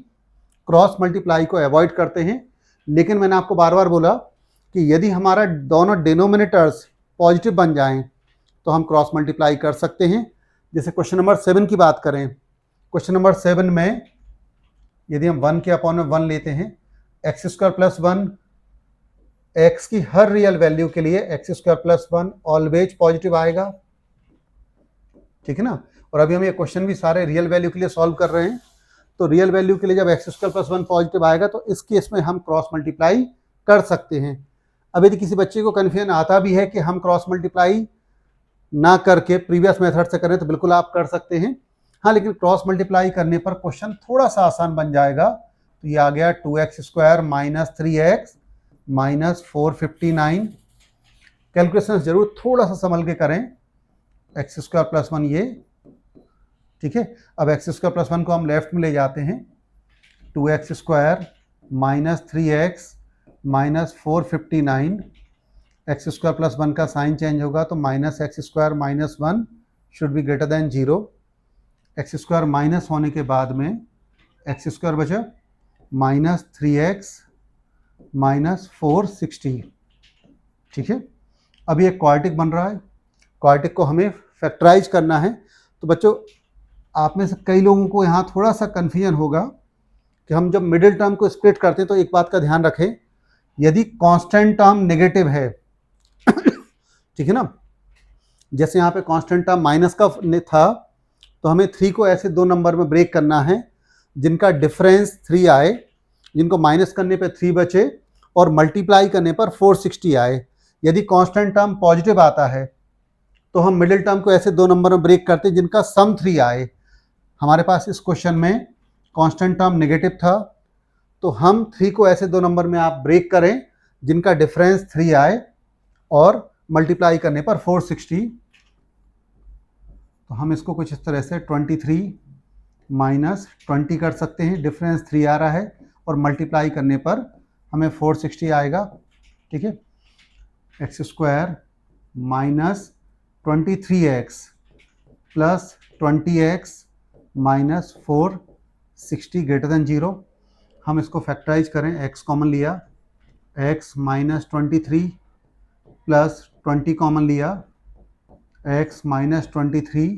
क्रॉस मल्टीप्लाई को अवॉइड करते हैं, लेकिन मैंने आपको बार बार बोला कि यदि हमारा दोनों डिनोमिनेटर्स पॉजिटिव बन जाएं तो हम क्रॉस मल्टीप्लाई कर सकते हैं। जैसे क्वेश्चन नंबर 7 की बात करें, क्वेश्चन नंबर 7 में यदि हम 1 के अपॉन में 1 लेते हैं, एक्स स्क्वायर प्लस 1, एक्स की हर रियल वैल्यू के लिए x square plus 1 always positive आएगा, ठीक है ना। और अभी हम ये क्वेश्चन भी सारे रियल वैल्यू के लिए सॉल्व कर रहे हैं, तो रियल वैल्यू के लिए जब एक्स स्क्वायर प्लस 1 पॉजिटिव आएगा तो इस केस में हम क्रॉस मल्टीप्लाई कर सकते हैं। अब यदि किसी बच्चे को कन्फ्यूजन आता भी है कि हम क्रॉस मल्टीप्लाई ना करके प्रीवियस मेथड से करें, तो बिल्कुल आप कर सकते हैं। हाँ, लेकिन क्रॉस मल्टीप्लाई करने पर क्वेश्चन थोड़ा सा आसान बन जाएगा। तो ये आ गया 2x square minus 3x minus 459। Calculation जरूर थोड़ा सा संभल के करें। एक्स स्क्वायर प्लस 1 ये, ठीक है। अब एक्स स्क्वायर प्लस 1 को हम लेफ्ट में ले जाते हैं, 2x square minus 3x minus 459। X square plus 1 का साइन चेंज होगा तो minus x square minus 1 should be greater than 0। X square minus होने के बाद में एक्स स्क्वायर बचा माइनस 3x माइनस 460, ठीक है। अब ये क्वाड्रेटिक बन रहा है, क्वाड्रेटिक को हमें फैक्टराइज करना है। तो बच्चों, आप में से कई लोगों को यहाँ थोड़ा सा कन्फ्यूजन होगा कि हम जब मिडिल टर्म को स्प्लिट करते हैं तो एक बात का ध्यान रखें, यदि कांस्टेंट टर्म नेगेटिव है ठीक है ना, जैसे यहाँ पे कांस्टेंट टर्म माइनस का था, तो हमें 3 को ऐसे 2 नंबर में ब्रेक करना है जिनका डिफरेंस 3 आए, जिनको माइनस करने पे 3 बचे और मल्टीप्लाई करने पर 460 आए। यदि कांस्टेंट टर्म पॉजिटिव आता है तो हम मिडिल टर्म को ऐसे 2 नंबर में ब्रेक करते हैं जिनका सम 3 आए। हमारे पास इस क्वेश्चन में कांस्टेंट टर्म नेगेटिव था, तो हम 3 को ऐसे 2 नंबर में आप ब्रेक करें जिनका डिफरेंस 3 आए और मल्टीप्लाई करने पर 460। तो हम इसको कुछ इस तरह से 23 माइनस 20 कर सकते हैं, डिफरेंस 3 आ रहा है और मल्टीप्लाई करने पर हमें 460 आएगा, ठीक है। X square minus 23x plus 20x minus 460 greater than 0। हम इसको फैक्टराइज करें, x कॉमन लिया, x माइनस 23 प्लस 20 कॉमन लिया, x माइनस 23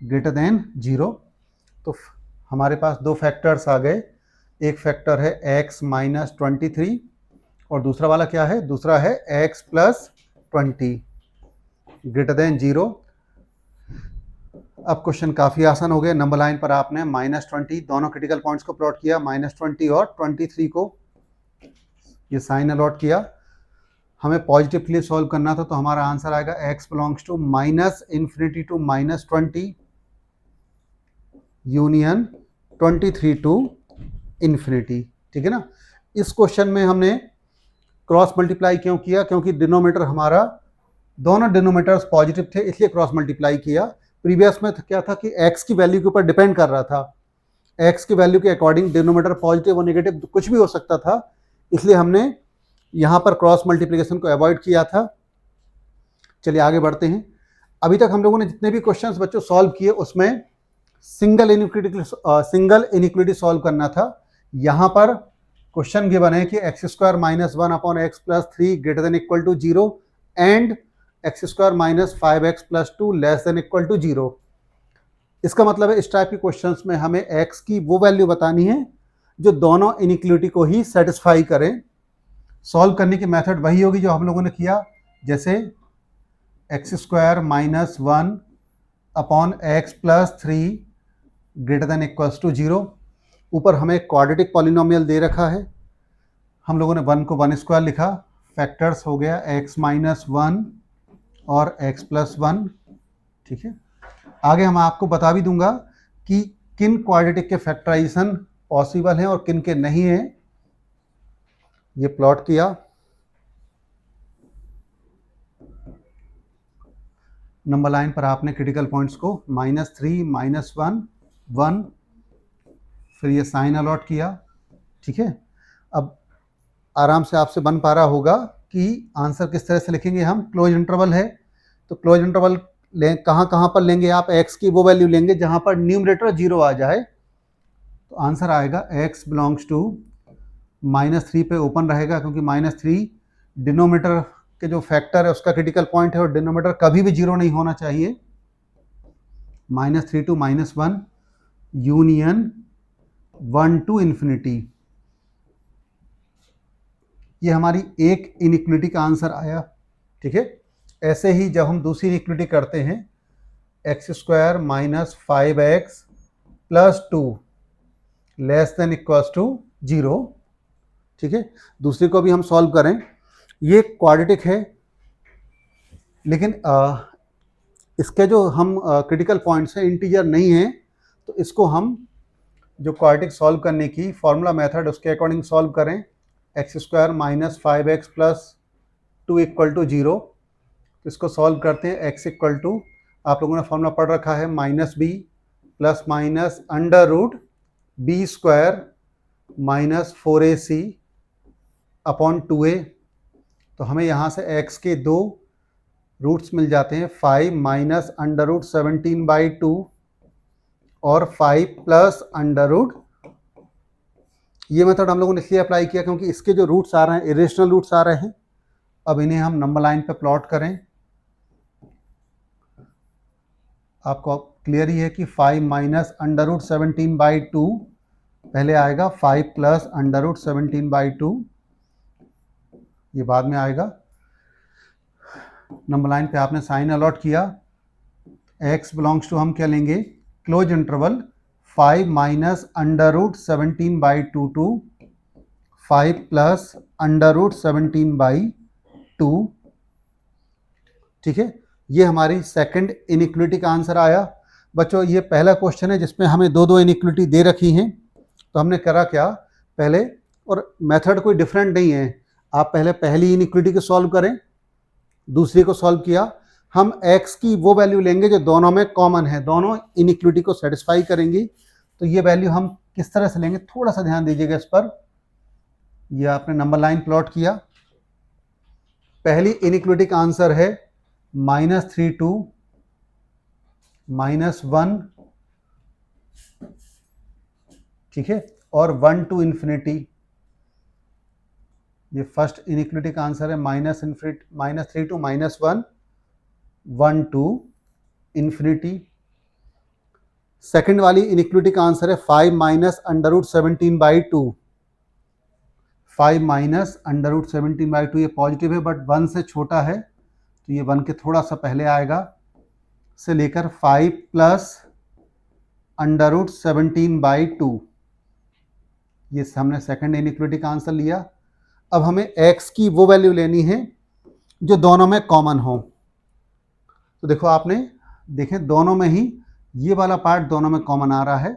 ग्रेटर देन 0। तो हमारे पास 2 फैक्टर्स आ गए, एक फैक्टर है x माइनस 23 और दूसरा वाला क्या है, दूसरा है x प्लस 20 ग्रेटर देन 0। अब क्वेश्चन काफ़ी आसान हो गया। नंबर लाइन पर आपने माइनस 20 दोनों क्रिटिकल पॉइंट्स को प्लॉट किया, माइनस 20 और 23 को ये साइन अलॉट किया। हमें पॉजिटिव के लिए सॉल्व करना था, तो हमारा आंसर आएगा x belongs to minus infinity to minus 20 union 23 to infinity, ठीक है ना। इस क्वेश्चन में हमने क्रॉस मल्टीप्लाई क्यों किया, क्योंकि डिनोमिनेटर हमारा, दोनों डिनोमिनेटर्स पॉजिटिव थे, इसलिए क्रॉस मल्टीप्लाई किया। प्रीवियस में क्या था कि x की वैल्यू के ऊपर डिपेंड कर रहा था, x की वैल्यू के अकॉर्डिंग डिनोमिनेटर पॉजिटिव और नेगेटिव कुछ भी हो सकता था, इसलिए हमने यहाँ पर क्रॉस मल्टीप्लिकेशन को अवॉइड किया था। चलिए आगे बढ़ते हैं। अभी तक हम लोगों ने जितने भी क्वेश्चंस बच्चों सॉल्व किए उसमें सिंगल इनइक्विटी सॉल्व करना था। यहाँ पर क्वेश्चन गिवन है कि x square minus 1 upon x plus 3 greater than equal to 0 and x square minus 5x plus 2 less than equal to 0। इसका मतलब है इस टाइप के क्वेश्चंस में हमें x की वो वैल्यू बतानी है जो दोनों इनइक्विटी को ही सेटिस्फाई करें। सॉल्व करने की मेथड वही होगी जो हम लोगों ने किया, जैसे x square minus 1 upon x plus 3 greater than equals to 0। ऊपर हमें क्वाड्रेटिक पॉलिनोमियल दे रखा है, हम लोगों ने 1 को 1 स्क्वायर लिखा, फैक्टर्स हो गया x माइनस 1 और x प्लस 1, ठीक है। आगे हम आपको बता भी दूंगा कि किन क्वाड्रेटिक के फैक्टराइजेशन पॉसिबल हैं और किन के नहीं हैं। ये प्लॉट किया, नंबर लाइन पर आपने क्रिटिकल पॉइंट्स को -3, -1, 1, फिर ये साइन अलॉट किया, ठीक है। अब आराम से आपसे बन पा रहा होगा कि आंसर किस तरह से लिखेंगे हम। क्लोज इंटरवल है तो क्लोज इंटरवल कहाँ पर लेंगे आप, x की वो वैल्यू लेंगे जहाँ पर न्यूमरेटर 0 आ जाए। तो आंसर आएगा x बिलोंग्स टू -3 पे ओपन रहेगा, क्योंकि -3 डिनोमीटर के जो फैक्टर है उसका क्रिटिकल पॉइंट है और डिनोमीटर कभी भी 0 नहीं होना चाहिए। -3 टू -1 यूनियन 1 टू इन्फिनिटी, ये हमारी एक इनइक्वलिटी का आंसर आया, ठीक है। ऐसे ही जब हम दूसरी इनइक्वलिटी करते हैं x² - 5x + 2 < 0, ठीक है। दूसरी को भी हम सॉल्व करें, ये क्वाड्रेटिक है, लेकिन इसके जो हम क्रिटिकल पॉइंट्स हैं इंटीजर नहीं हैं, तो इसको हम जो क्वाड्रेटिक सॉल्व करने की फॉर्मूला मेथड उसके अकॉर्डिंग सॉल्व करें। x² - 5x + 2 = 0, तो इसको सॉल्व करते हैं। x = आप लोगों ने फॉर्मूला पढ़ रखा है -b ± √b² - 4ac upon 2a। तो हमें यहाँ से x के दो रूट्स मिल जाते हैं, 5 - √17/2 और 5 + ये मेथड हम लोगों ने इसलिए अप्लाई किया क्योंकि इसके जो रूट्स आ रहे हैं इरेशनल रूट्स आ रहे हैं। अब इन्हें हम नंबर लाइन पे प्लॉट करें। आपको क्लियर ही है कि 5 - √17/2 पहले आएगा, 5 + √17/2 ये बाद में आएगा। नंबर लाइन पे आपने साइन अलॉट किया। x बिलोंग्स टू हम क्या लेंगे, क्लोज इंटरवल 5 - √17/2 टू 5 + √17/2, ठीक है। ये हमारी सेकंड इनइक्वलिटी का आंसर आया। बच्चों ये पहला क्वेश्चन है जिसमें हमें दो इनइक्वलिटी दे रखी हैं, तो हमने करा क्या पहले, और मेथड कोई डिफरेंट नहीं है, आप पहले पहली इनइक्वलिटी को सॉल्व करें, दूसरी को सॉल्व किया। हम x की वो वैल्यू लेंगे जो दोनों में कॉमन है, दोनों इनइक्वलिटी को सेटिस्फाई करेंगी। तो ये वैल्यू हम किस तरह से लेंगे, थोड़ा सा ध्यान दीजिएगा इस पर। ये आपने नंबर लाइन प्लॉट किया। पहली इनइक्वलिटी का आंसर है -3 टू -1, ठीक है, और 1 टू इन्फिनिटी। ये फर्स्ट इनइक्वलिटी का आंसर है -3 टू -1, 1 टू इन्फिनिटी। सेकंड वाली इनइक्वलिटी का आंसर है 5 - √17/2, 5 - √17/2 ये पॉजिटिव है बट 1 से छोटा है, तो ये 1 के थोड़ा सा पहले आएगा, से लेकर 5 + √17/2, ये हमने सेकंड इनइक्वलिटी का आंसर लिया। अब हमें x की वो वैल्यू लेनी है जो दोनों में कॉमन हो। तो देखो आपने देखें दोनों में ही ये वाला पार्ट दोनों में कॉमन आ रहा है,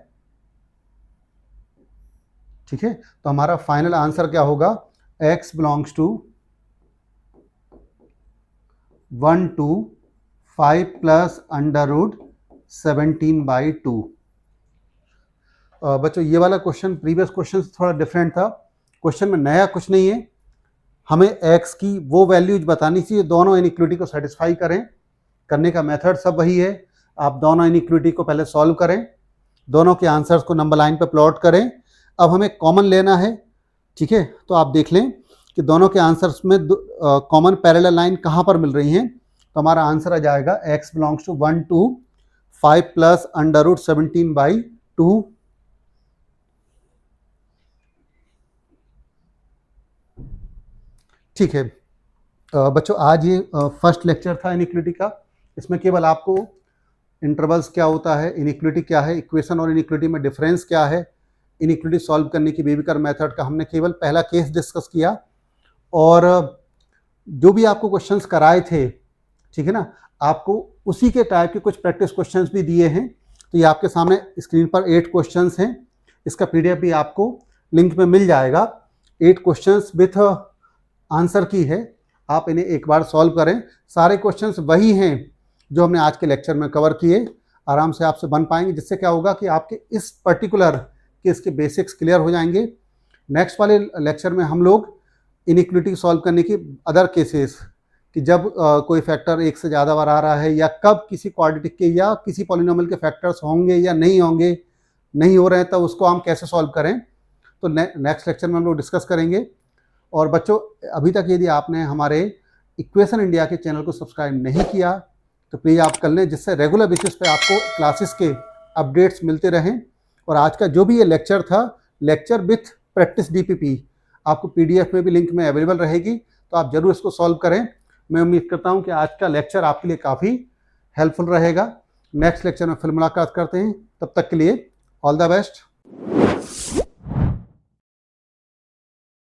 ठीक है। तो हमारा फाइनल आंसर क्या होगा, x बिलोंग्स टू 1 टू 5 + √17/2। बच्चों ये वाला क्वेश्चन प्रीवियस क्वेश्चन से थोड़ा डिफरेंट था, क्वेश्चन में नया कुछ नहीं है, हमें x की वो वैल्यूज बतानी चाहिए दोनों इनइक्वलिटी को सेटिस्फाई करें। करने का मेथड सब वही है, आप दोनों इनइक्वलिटी को पहले सॉल्व करें, दोनों के आंसर्स को नंबर लाइन पे प्लॉट करें। अब हमें कॉमन लेना है, ठीक है। तो आप देख लें कि दोनों के आंसर्स में कॉमन पैरेलल लाइन कहाँ पर मिल रही हैं। तो हमारा आंसर आ जाएगा x बिलोंग्स टू 1 टू 5 + √17/2। ठीक है बच्चों, आज ये फर्स्ट लेक्चर था इनइक्वलिटी का। इसमें केवल आपको इंटरवल्स क्या होता है, इनइक्वलिटी क्या है, इक्वेशन और इनइक्वलिटी में डिफरेंस क्या है, इनइक्वलिटी सॉल्व करने की बेबीकर मेथड का हमने केवल पहला केस डिस्कस किया, और जो भी आपको क्वेश्चंस कराए थे, ठीक है ना, आपको उसी के टाइप के कुछ प्रैक्टिस क्वेश्चंस भी दिए हैं। तो ये आपके सामने स्क्रीन पर 8 क्वेश्चंस हैं, इसका PDF भी आपको लिंक में मिल जाएगा। 8 क्वेश्चंस विथ आंसर की है, आप इन्हें एक बार सॉल्व करें। सारे क्वेश्चंस वही हैं जो हमने आज के लेक्चर में कवर किए, आराम से आपसे बन पाएंगे, जिससे क्या होगा कि आपके इस पर्टिकुलर कि इसके बेसिक्स क्लियर हो जाएंगे। नेक्स्ट वाले लेक्चर में हम लोग इनइक्विटी सॉल्व करने की अदर केसेस, कि जब कोई फैक्टर एक से ज़्यादा बार आ रहा है, या कब किसी क्वाड्रेटिक के या किसी पॉलिनोमियल के फैक्टर्स होंगे या नहीं होंगे, नहीं हो रहे हैं तब उसको हम कैसे सॉल्व करें, तो नेक्स्ट लेक्चर में हम लोग डिस्कस करेंगे। और बच्चों, अभी तक यदि आपने हमारे इक्वेशन इंडिया के चैनल को सब्सक्राइब नहीं किया तो प्लीज़ आप कर लें, जिससे रेगुलर बेसिस पे आपको क्लासेस के अपडेट्स मिलते रहें। और आज का जो भी ये लेक्चर था, लेक्चर विथ प्रैक्टिस DPP, आपको PDF में भी लिंक में अवेलेबल रहेगी, तो आप जरूर इसको सॉल्व करें। मैं उम्मीद करता हूं कि आज का लेक्चर आपके लिए काफ़ी हेल्पफुल रहेगा। नेक्स्ट लेक्चर में फिर मुलाकात करते हैं, तब तक के लिए ऑल द बेस्ट।